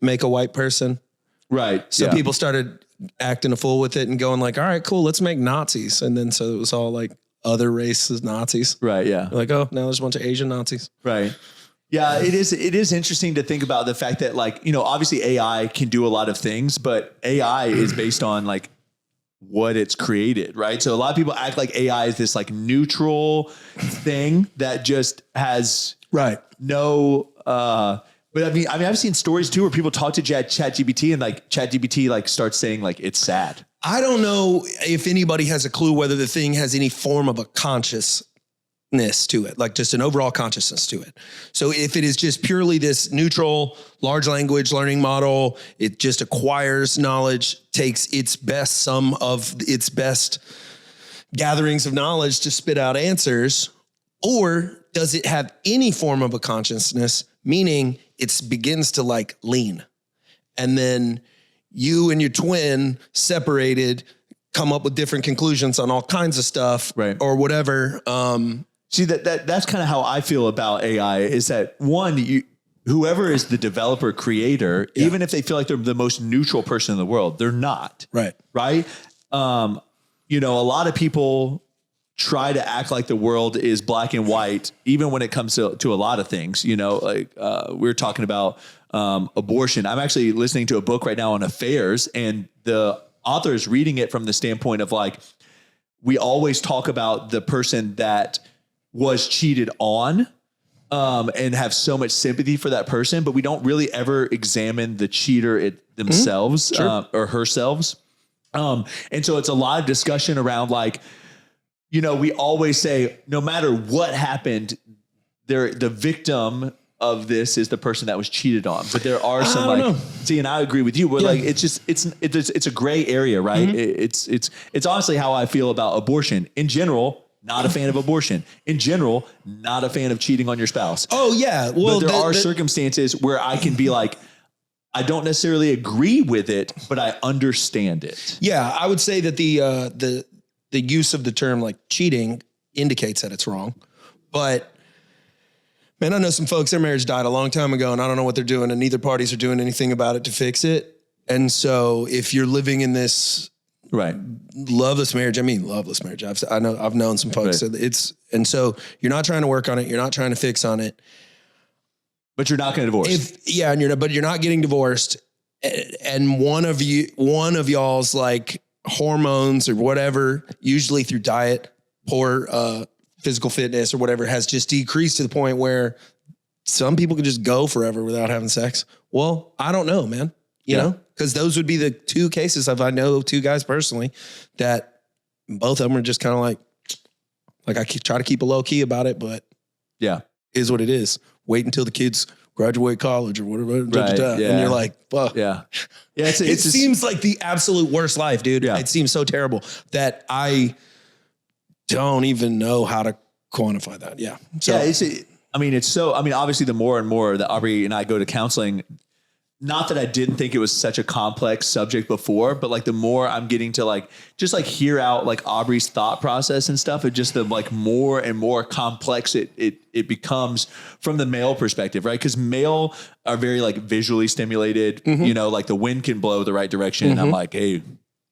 make a white person. Right. So people started acting a fool with it and going all right, cool, let's make Nazis. And then so it was all other races Nazis. Right. Yeah. Now there's a bunch of Asian Nazis. Right. Yeah, it is interesting to think about the fact that obviously AI can do a lot of things, but AI is based on what it's created, right? So a lot of people act like AI is this neutral thing that just has no but I mean I've seen stories too where people talk to ChatGPT and ChatGPT starts saying it's sad. I don't know if anybody has a clue whether the thing has any form of a consciousness to it, just an overall consciousness to it. So if it is just purely this neutral large language learning model, it just acquires knowledge, takes its best sum of its best gatherings of knowledge to spit out answers, or does it have any form of a consciousness, meaning it begins to lean, and then you and your twin separated, come up with different conclusions on all kinds of stuff, or whatever. See, that's kind of how I feel about AI is that one, whoever is the developer creator, even if they feel like they're the most neutral person in the world, they're not. Right. Right. You know, a lot of people try to act like the world is black and white, even when it comes to a lot of things, you know, like we're talking about abortion. I'm actually listening to a book right now on affairs, and the author is reading it from the standpoint of like, we always talk about the person that was cheated on and have so much sympathy for that person, but we don't really ever examine the cheater themselves or herself. And so it's a lot of discussion around like, you know, we always say no matter what happened, the victim of this is the person that was cheated on. But there are some like, see, and I agree with you. We're like, it's a gray area, right? It's honestly how I feel about abortion in general. Not a fan of abortion in general. Not a fan of cheating on your spouse. Oh yeah. Well, but there are circumstances where I can be like, I don't necessarily agree with it, but I understand it. Yeah, I would say that the use of the term like cheating indicates that it's wrong. But man, I know some folks, their marriage died a long time ago, and I don't know what they're doing, and neither parties are doing anything about it to fix it. And so if you're living in this loveless marriage, I've known some folks. And so you're not trying to work on it. You're not trying to fix on it. But you're not going to divorce. But you're not getting divorced. And one of y'all's like hormones or whatever, usually through diet, poor physical fitness or whatever, has just decreased to the point where some people can just go forever without having sex. Well, I don't know, man. You know, because those would be the two cases I know two guys personally that both of them are just kind of like I try to keep a low key about it, but is what it is. Wait until the kids graduate college or whatever. And you're like, fuck. Yeah. It seems like the absolute worst life, dude. Yeah. It seems so terrible that I don't even know how to quantify that. Yeah. So, obviously the more and more that Aubrey and I go to counseling, not that I didn't think it was such a complex subject before, but like the more I'm getting to like, just like hear out like Aubrey's thought process and stuff, it just the like more and more complex it becomes from the male perspective, right? Because male are very like visually stimulated, you know, like the wind can blow the right direction. And I'm like, hey,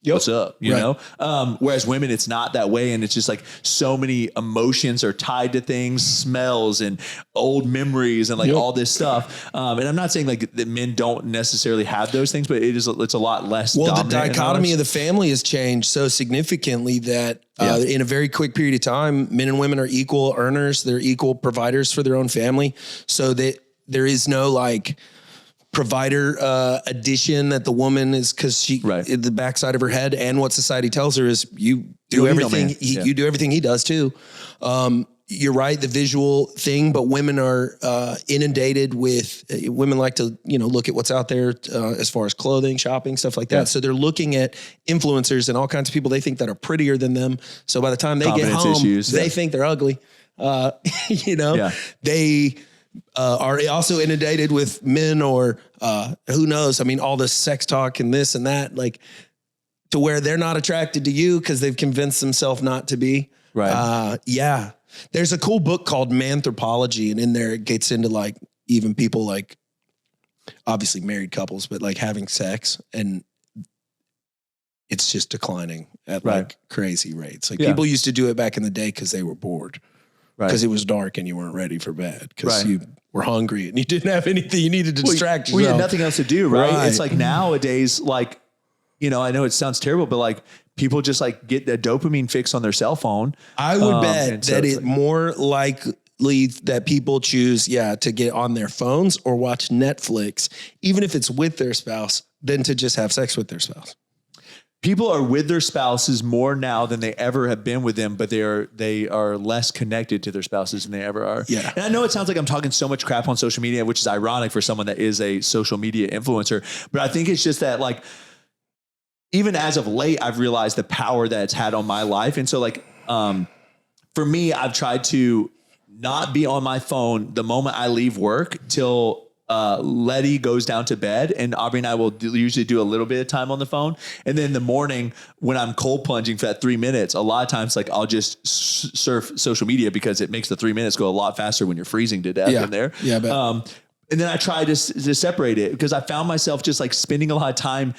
what's up? You know? Whereas women, it's not that way. And it's just like so many emotions are tied to things, smells and old memories and like all this stuff. And I'm not saying like that men don't necessarily have those things, but it's a lot less. Well, the dichotomy of the family has changed so significantly that in a very quick period of time, men and women are equal earners. They're equal providers for their own family. So that there is no like provider addition that the woman is, because she the backside of her head, and what society tells her is you do everything you do everything he does too. You're right, the visual thing, but women are inundated with women like to look at what's out there as far as clothing, shopping, stuff like that. So they're looking at influencers and all kinds of people they think that are prettier than them. So by the time they get home, they think they're ugly. They are also inundated with men or who knows? I mean, all this sex talk and this and that, like to where they're not attracted to you because they've convinced themselves not to be. Right. There's a cool book called Manthropology, and in there it gets into like even people like obviously married couples, but like having sex, and it's just declining at like crazy rates. Like people used to do it back in the day because they were bored. Because it was dark and you weren't ready for bed because you were hungry and you didn't have anything you needed to distract yourself. We had nothing else to do, right? It's like nowadays, like, I know it sounds terrible, but like people just like get a dopamine fix on their cell phone. I would bet that it's more likely that people choose, to get on their phones or watch Netflix, even if it's with their spouse, than to just have sex with their spouse. People are with their spouses more now than they ever have been with them, but they are less connected to their spouses than they ever are. Yeah. And I know it sounds like I'm talking so much crap on social media, which is ironic for someone that is a social media influencer. But I think it's just that like, even as of late, I've realized the power that it's had on my life. And so like, for me, I've tried to not be on my phone the moment I leave work till Letty goes down to bed, and Aubrey and I will usually do a little bit of time on the phone. And then in the morning when I'm cold plunging for that 3 minutes, a lot of times like I'll just surf social media because it makes the 3 minutes go a lot faster when you're freezing to death in there. Yeah. And then I tried to separate it because I found myself just like spending a lot of time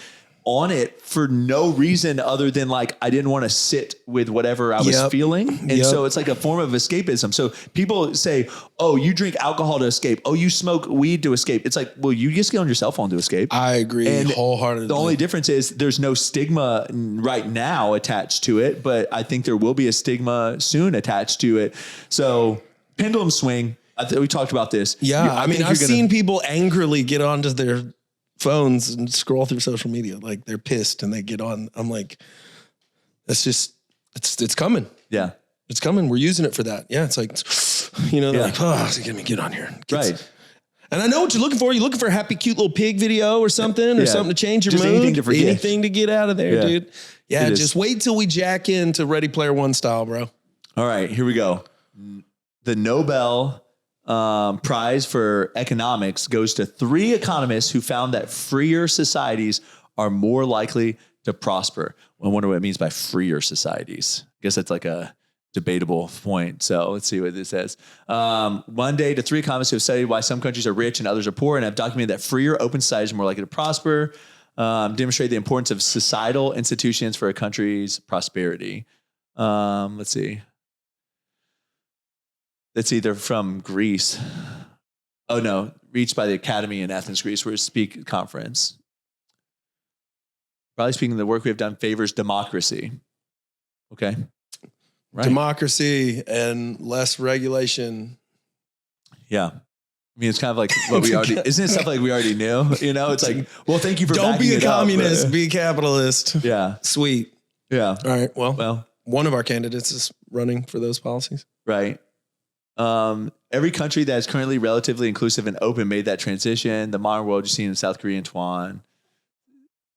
on it for no reason other than like, I didn't want to sit with whatever I was feeling. And so it's like a form of escapism. So people say, oh, you drink alcohol to escape. Oh, you smoke weed to escape. It's like, well, you just get on your cell phone to escape. I agree wholeheartedly. The only difference is there's no stigma right now attached to it, but I think there will be a stigma soon attached to it. So pendulum swing. We talked about this. Yeah. I mean, I've seen people angrily get onto their phones and scroll through social media. Like they're pissed and they get on. I'm like, that's just, it's coming. Yeah. It's coming. We're using it for that. Yeah. It's like, like, oh, let me get on here. Right. And I know what you're looking for. You're looking for a happy, cute little pig video or something, or something to change your just mood. Anything to get out of there, dude. Yeah. Just wait till we jack into Ready Player One style, bro. All right, here we go. The Nobel Prize for economics goes to 3 economists who found that freer societies are more likely to prosper. Well, I wonder what it means by freer societies. I guess that's like a debatable point. So let's see what this says. Monday, to 3 economists who have studied why some countries are rich and others are poor and have documented that freer open societies are more likely to prosper, demonstrate the importance of societal institutions for a country's prosperity. Let's see. That's either from Greece. Oh, no. Reached by the Academy in Athens, Greece, where speak conference. Probably speaking, the work we have done favors democracy. Okay. Right. Democracy and less regulation. Yeah. I mean, it's kind of like what we already, isn't it stuff like we already knew? You know, it's like, well, thank you for don't be a communist, up, be a capitalist. Yeah. Sweet. Yeah. All right. Well, one of our candidates is running for those policies. Right. Every country that is currently relatively inclusive and open made that transition. The modern world, you see in South Korea and Taiwan,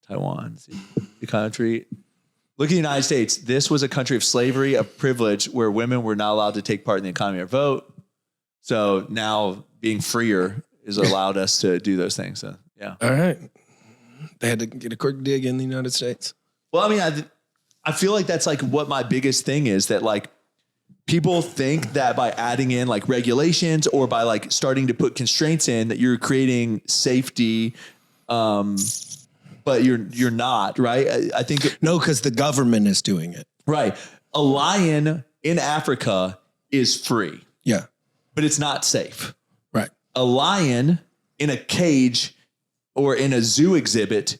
the country. Look at the United States. This was a country of slavery, of privilege, where women were not allowed to take part in the economy or vote. So now being freer has allowed us to do those things. So, yeah. All right. They had to get a quick dig in the United States. Well, I mean, I feel like that's like what my biggest thing is, that like people think that by adding in like regulations or by like starting to put constraints in that you're creating safety, but you're not, right? I think no, because the government is doing it. Right. A lion in Africa is free. Yeah. But it's not safe. Right. A lion in a cage or in a zoo exhibit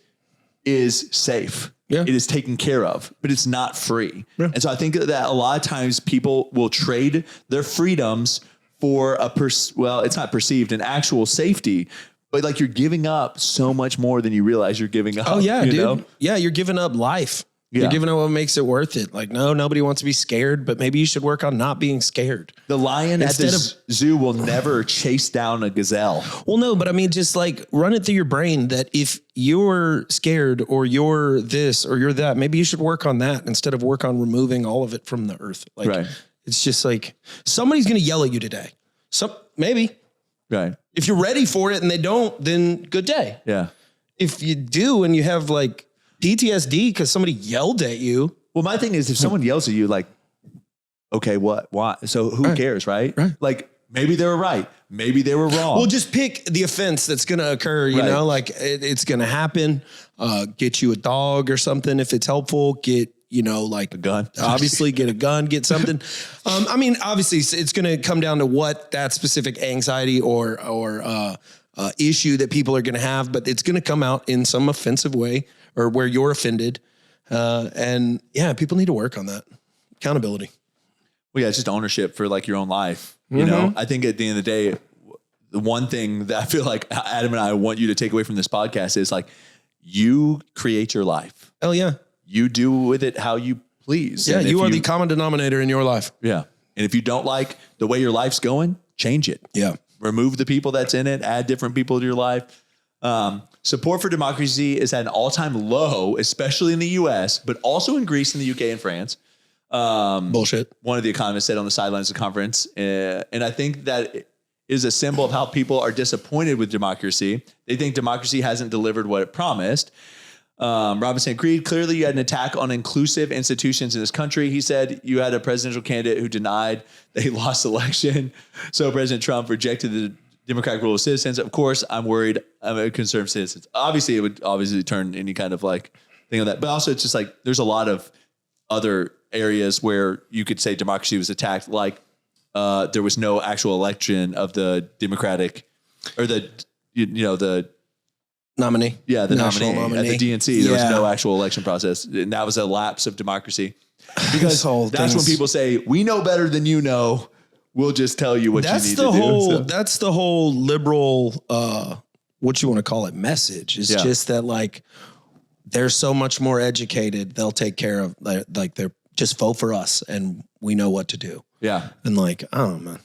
is safe. Yeah. It is taken care of, but it's not free. Yeah. And so I think that a lot of times people will trade their freedoms for it's not perceived, an actual safety, but like you're giving up so much more than you realize you're giving up. Oh yeah, dude. Know? Yeah. You're giving up life. Yeah. You're giving up what makes it worth it. Like, no, nobody wants to be scared, but maybe you should work on not being scared. The lion at the zoo will never chase down a gazelle. Well, no, but I mean, just like run it through your brain that if you're scared or you're this or you're that, maybe you should work on that instead of work on removing all of it from the earth. Like, right. It's just like somebody's going to yell at you today. Maybe. Right. If you're ready for it and they don't, then good day. Yeah. If you do and you have like PTSD because somebody yelled at you. Well, my thing is if someone yells at you, like, okay, what? Why? So who cares, right? Like maybe they were right. Maybe they were wrong. Well, just pick the offense that's going to occur, you know, like it's going to happen. Get you a dog or something if it's helpful. Get, you know, like a gun. Obviously get a gun, get something. I mean, obviously it's going to come down to what that specific anxiety or issue that people are going to have, but it's going to come out in some offensive way or where you're offended. And yeah, people need to work on that. Accountability. Well, yeah, it's just ownership for like your own life. You know, I think at the end of the day, the one thing that I feel like Adam and I want you to take away from this podcast is like, you create your life. Hell yeah. You do with it how you please. Yeah, you are the common denominator in your life. Yeah. And if you don't like the way your life's going, change it. Yeah. Remove the people that's in it, add different people to your life. Support for democracy is at an all-time low, especially in the US, but also in Greece and the UK and France. Bullshit. One of the economists said on the sidelines of the conference. And I think that is a symbol of how people are disappointed with democracy. They think democracy hasn't delivered what it promised. Robinson agreed. Clearly, you had an attack on inclusive institutions in this country. He said you had a presidential candidate who denied that he lost the election. So President Trump rejected the democratic rule of citizens. Of course, I'm worried. I'm a concerned citizens. Obviously, it would obviously turn any kind of like thing on that. But also, it's just like there's a lot of other areas where you could say democracy was attacked. Like there was no actual election of the Democratic or the nominee. Yeah, the National nominee at the DNC. There was no actual election process, and that was a lapse of democracy. Because that's when people say, "We know better than you know. We'll just tell you what you need to do." That's the whole liberal, what you want to call it, message. It's just that like they're so much more educated. They'll take care of like they're just vote for us, and we know what to do. Yeah, and like oh man,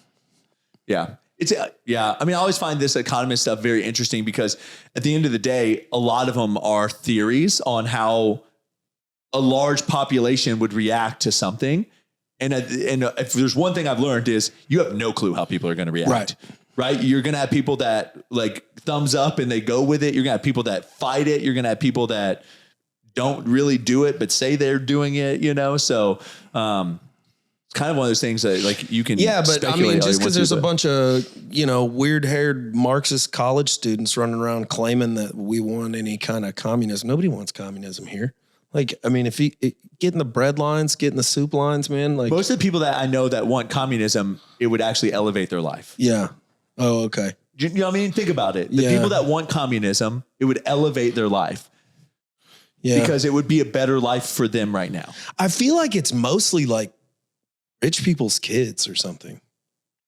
yeah. It's I mean, I always find this economist stuff very interesting because at the end of the day, a lot of them are theories on how a large population would react to something. And if there's one thing I've learned is you have no clue how people are going to react. Right. You're going to have people that like thumbs up and they go with it. You're going to have people that fight it. You're going to have people that don't really do it, but say they're doing it, So, it's kind of one of those things that like you can. Yeah. But I mean, just because there's a bunch of, weird haired Marxist college students running around claiming that we want any kind of communism. Nobody wants communism here. Like, I mean, if you get in the bread lines, get in the soup lines, man, like most of the people that I know that want communism, it would actually elevate their life. Yeah. Oh, okay. You know what I mean? Think about it. The people that want communism, it would elevate their life. Yeah. Because it would be a better life for them right now. I feel like it's mostly like rich people's kids or something,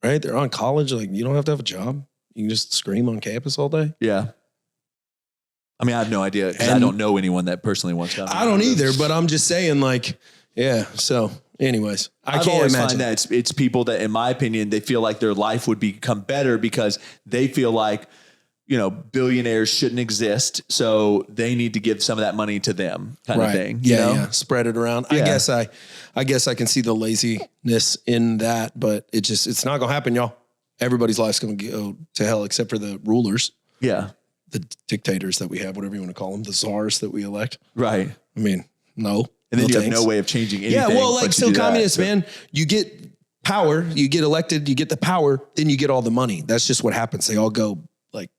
right? They're on college. Like you don't have to have a job. You can just scream on campus all day. Yeah. I mean, I have no idea because I don't know anyone that personally wants communism. I don't either, but I'm just saying like, yeah. So anyways, I can't always imagine. Find that it's people that, in my opinion, they feel like their life would become better because they feel like, billionaires shouldn't exist. So they need to give some of that money to them kind of thing. Yeah. Spread it around. Yeah. I guess I can see the laziness in that, but it's not going to happen, y'all. Everybody's life's going to go to hell except for the rulers. Yeah. The dictators that we have, whatever you want to call them, the czars that we elect. Right. I mean, no. And then you have no way of changing anything. Yeah, well, like, so communists, man, you get power, you get elected, you get the power, then you get all the money. That's just what happens. They all go like,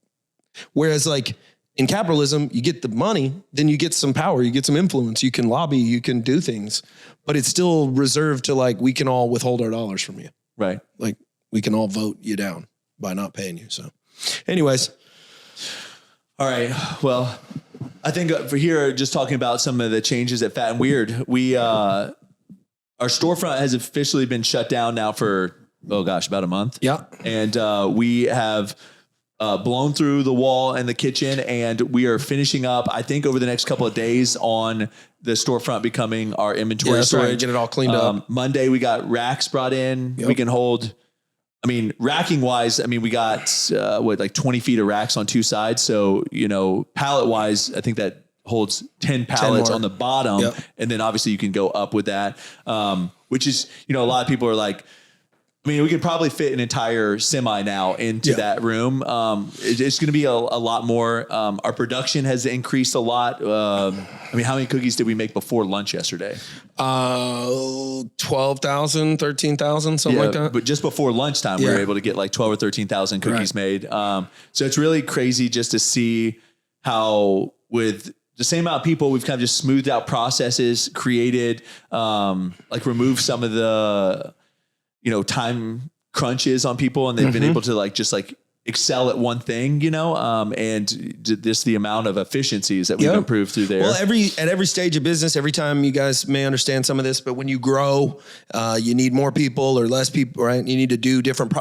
whereas like in capitalism, you get the money, then you get some power, you get some influence, you can lobby, you can do things, but it's still reserved to like, we can all withhold our dollars from you. Right. Like we can all vote you down by not paying you. So anyways. All right. Well, I think for here, just talking about some of the changes at Fat and Weird, our storefront has officially been shut down now for, about a month. Yeah. And we have blown through the wall and the kitchen, and we are finishing up, I think, over the next couple of days on the storefront becoming our inventory storage. Right. Get it all cleaned up. Monday, we got racks brought in. Yep. We can hold... racking wise, we got 20 feet of racks on two sides. So, pallet wise, I think that holds 10 pallets on the bottom. Yep. And then obviously you can go up with that. Which is, a lot of people are like, we could probably fit an entire semi now into that room. It's going to be a lot more. Our production has increased a lot. How many cookies did we make before lunch yesterday? 12,000, 13,000, something like that. But just before lunchtime, we were able to get like 12 or 13,000 cookies made. So it's really crazy just to see how with the same amount of people, we've kind of just smoothed out processes, created, removed some of the, time crunches on people, and they've been able to excel at one thing, and just the amount of efficiencies that we've improved through there. Well, at every stage of business, every time you guys may understand some of this, but when you grow, you need more people or less people, right? You need to do different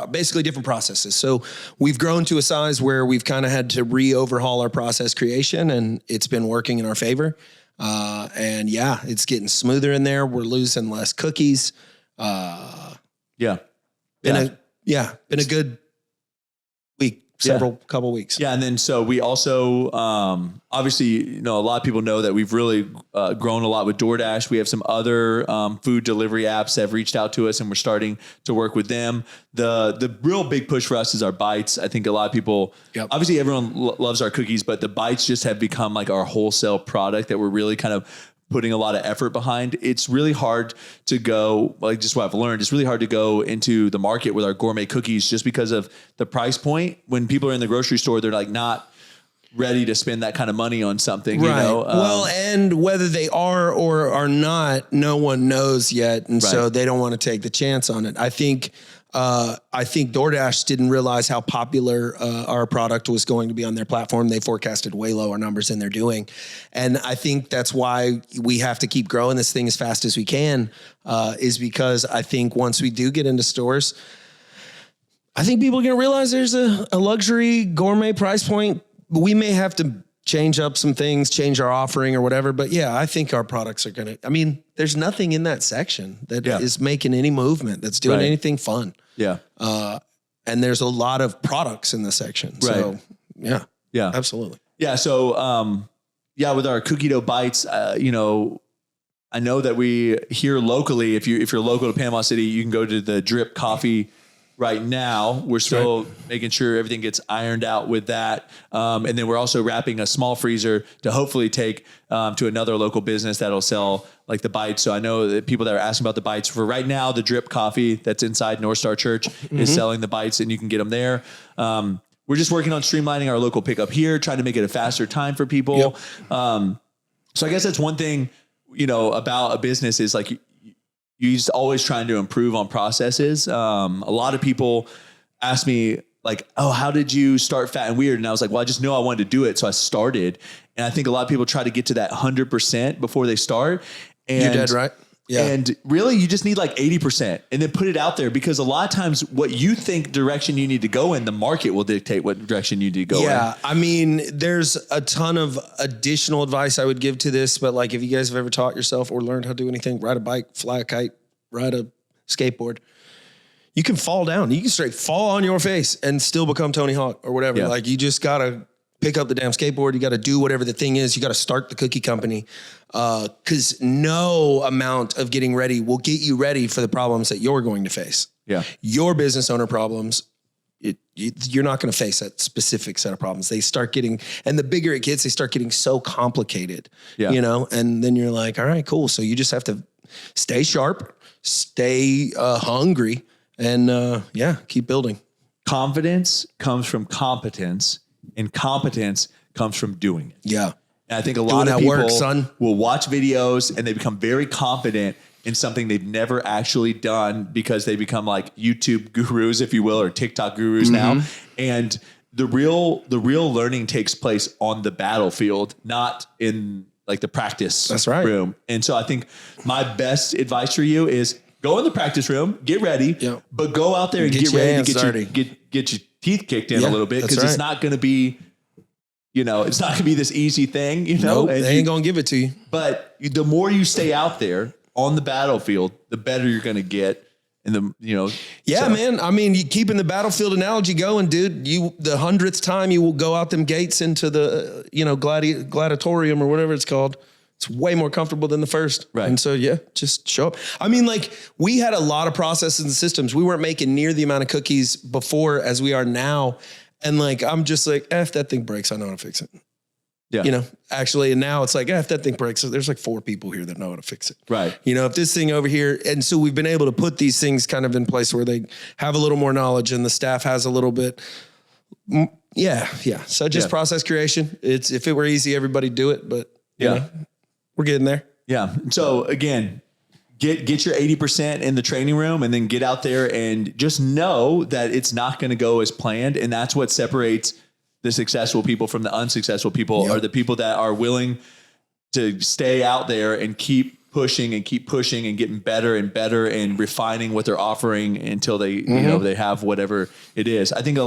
processes. So we've grown to a size where we've kind of had to overhaul our process creation, and it's been working in our favor. It's getting smoother in there. We're losing less cookies. Been a good week, couple weeks. Yeah. And then, so we also, obviously, a lot of people know that we've really grown a lot with DoorDash. We have some other food delivery apps that have reached out to us, and we're starting to work with them. The real big push for us is our bites. I think a lot of people, obviously everyone loves our cookies, but the bites just have become like our wholesale product that we're really kind of putting a lot of effort behind. It's really hard to go, like just what I've learned, it's really hard to go into the market with our gourmet cookies just because of the price point. When people are in the grocery store, they're like not ready to spend that kind of money on something, right. you know? Well, and whether they are or are not, no one knows yet. And so they don't want to take the chance on it. I think DoorDash didn't realize how popular our product was going to be on their platform. They forecasted way lower numbers than they're doing. And I think that's why we have to keep growing this thing as fast as we can, is because I think once we do get into stores, I think people are going to realize there's a luxury gourmet price point. We may have to change up some things, change our offering or whatever. But yeah, I think our products are going to, I mean, there's nothing in that section that is making any movement, that's doing anything fun. Yeah. And there's a lot of products in the section. So yeah, absolutely. Yeah. So, with our cookie dough bites, you know, I know that we here locally, if you're local to Panama City, you can go to the Drip Coffee. Right now, we're still making sure everything gets ironed out with that. And then we're also wrapping a small freezer to hopefully take to another local business that'll sell like the bites. So I know that people that are asking about the bites for right now, the Drip Coffee that's inside North Star Church is selling the bites and you can get them there. We're just working on streamlining our local pickup here, trying to make it a faster time for people. So I guess that's one thing, you know, about a business is like, you're just always trying to improve on processes. A lot of people ask me like, oh, how did you start Fat and Weird? And I was like, well, I just knew I wanted to do it. So I started. And I think a lot of people try to get to that 100% before they start. And you're dead right. Yeah. And really you just need like 80% and then put it out there, because a lot of times what you think direction you need to go in, the market will dictate what direction you need to go in. Yeah. I mean, there's a ton of additional advice I would give to this, but like if you guys have ever taught yourself or learned how to do anything, ride a bike, fly a kite, ride a skateboard, you can fall down. You can straight fall on your face and still become Tony Hawk or whatever. Yeah. Like you just got to pick up the damn skateboard. You got to do whatever the thing is. You got to start the cookie company. Cause no amount of getting ready will get you ready for the problems that you're going to face. Yeah. Your business owner problems, you're not going to face that specific set of problems. They start getting, and the bigger it gets, they start getting so complicated, you know? And then you're like, all right, cool. So you just have to stay sharp, stay hungry, and keep building. Confidence comes from competence, and competence comes from doing it. Yeah. And I think a lot of people son. will watch videos and they become very confident in something they've never actually done because they become like YouTube gurus, if you will, or TikTok gurus now. And the real learning takes place on the battlefield, not in like the practice room. And so I think my best advice for you is go in the practice room, get ready, but go out there and get ready to get your teeth kicked in a little bit, because it's not going to be, you know, it's not going to be this easy thing, you know. Nope, they ain't going to give it to you. But the more you stay out there on the battlefield, the better you're going to get. And the, you know. Yeah, man. I mean, you keeping the battlefield analogy going, dude. The 100th time you will go out them gates into the, you know, gladiatorium or whatever it's called. It's way more comfortable than the first. Right. And so, just show up. I mean, like we had a lot of processes and systems. We weren't making near the amount of cookies before as we are now. And like, I'm just like, if that thing breaks, I know how to fix it. Yeah. You know, actually, and now it's like, if that thing breaks, so there's like 4 people here that know how to fix it. Right. You know, if this thing over here, and so we've been able to put these things kind of in place where they have a little more knowledge and the staff has a little bit. Yeah. So just process creation. It's, if it were easy, everybody do it, but you know, we're getting there. Yeah. So again, get your 80% in the training room and then get out there and just know that it's not going to go as planned. And that's what separates the successful people from the unsuccessful people, are the people that are willing to stay out there and keep pushing and getting better and better and refining what they're offering until they, you know, they have whatever it is. I think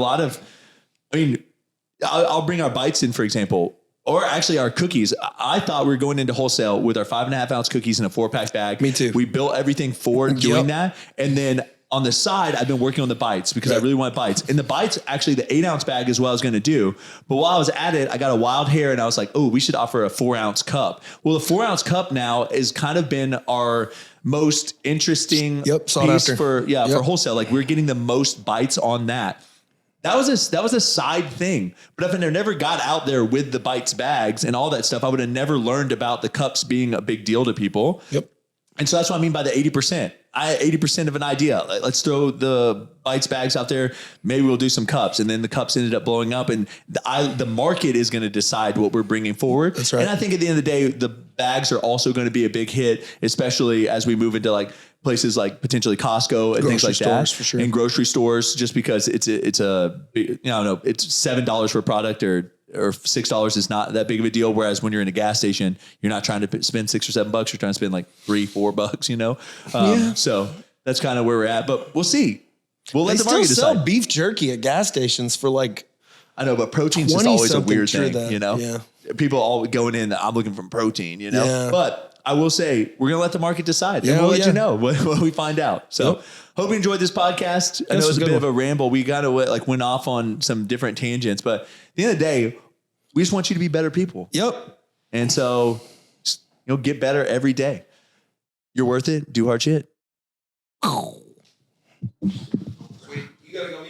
I'll bring our bites in, for example, or actually our cookies. I thought we were going into wholesale with our 5.5 ounce cookies in a 4-pack bag. Me too. We built everything for doing that. And then on the side, I've been working on the bites because I really want bites. And the bites, actually the 8-ounce bag is what I was going to do. But while I was at it, I got a wild hair and I was like, oh, we should offer a 4-ounce cup. Well, the 4-ounce cup now has kind of been our most interesting piece for wholesale. Like we're getting the most bites on that. That was a side thing. But if I never got out there with the Bites bags and all that stuff, I would have never learned about the cups being a big deal to people. Yep. And so that's what I mean by the 80%. 80% of an idea. Let's throw the Bites bags out there. Maybe we'll do some cups. And then the cups ended up blowing up. And the market is going to decide what we're bringing forward. That's right. And I think at the end of the day, the bags are also going to be a big hit, especially as we move into like places like potentially Costco and things like that. For sure. And grocery stores, just because it's a I don't know, it's $7 for a product or $6 is not that big of a deal. Whereas when you're in a gas station, you're not trying to spend $6 or $7. You're trying to spend like $3-4, you know? So that's kind of where we're at, but we'll see. We'll let the market decide. They still sell beef jerky at gas stations for like, I know, but protein's just always a weird thing, you know? Yeah. People all going in, I'm looking for protein, you know? Yeah. But I will say, we're going to let the market decide. And we'll let you know when we find out. So hope you enjoyed this podcast. I know it was a bit of a ramble. We kind of went off on some different tangents, but at the end of the day, we just want you to be better people. Yep. And so, get better every day. You're worth it. Do hard shit. Sweet. You gotta go meet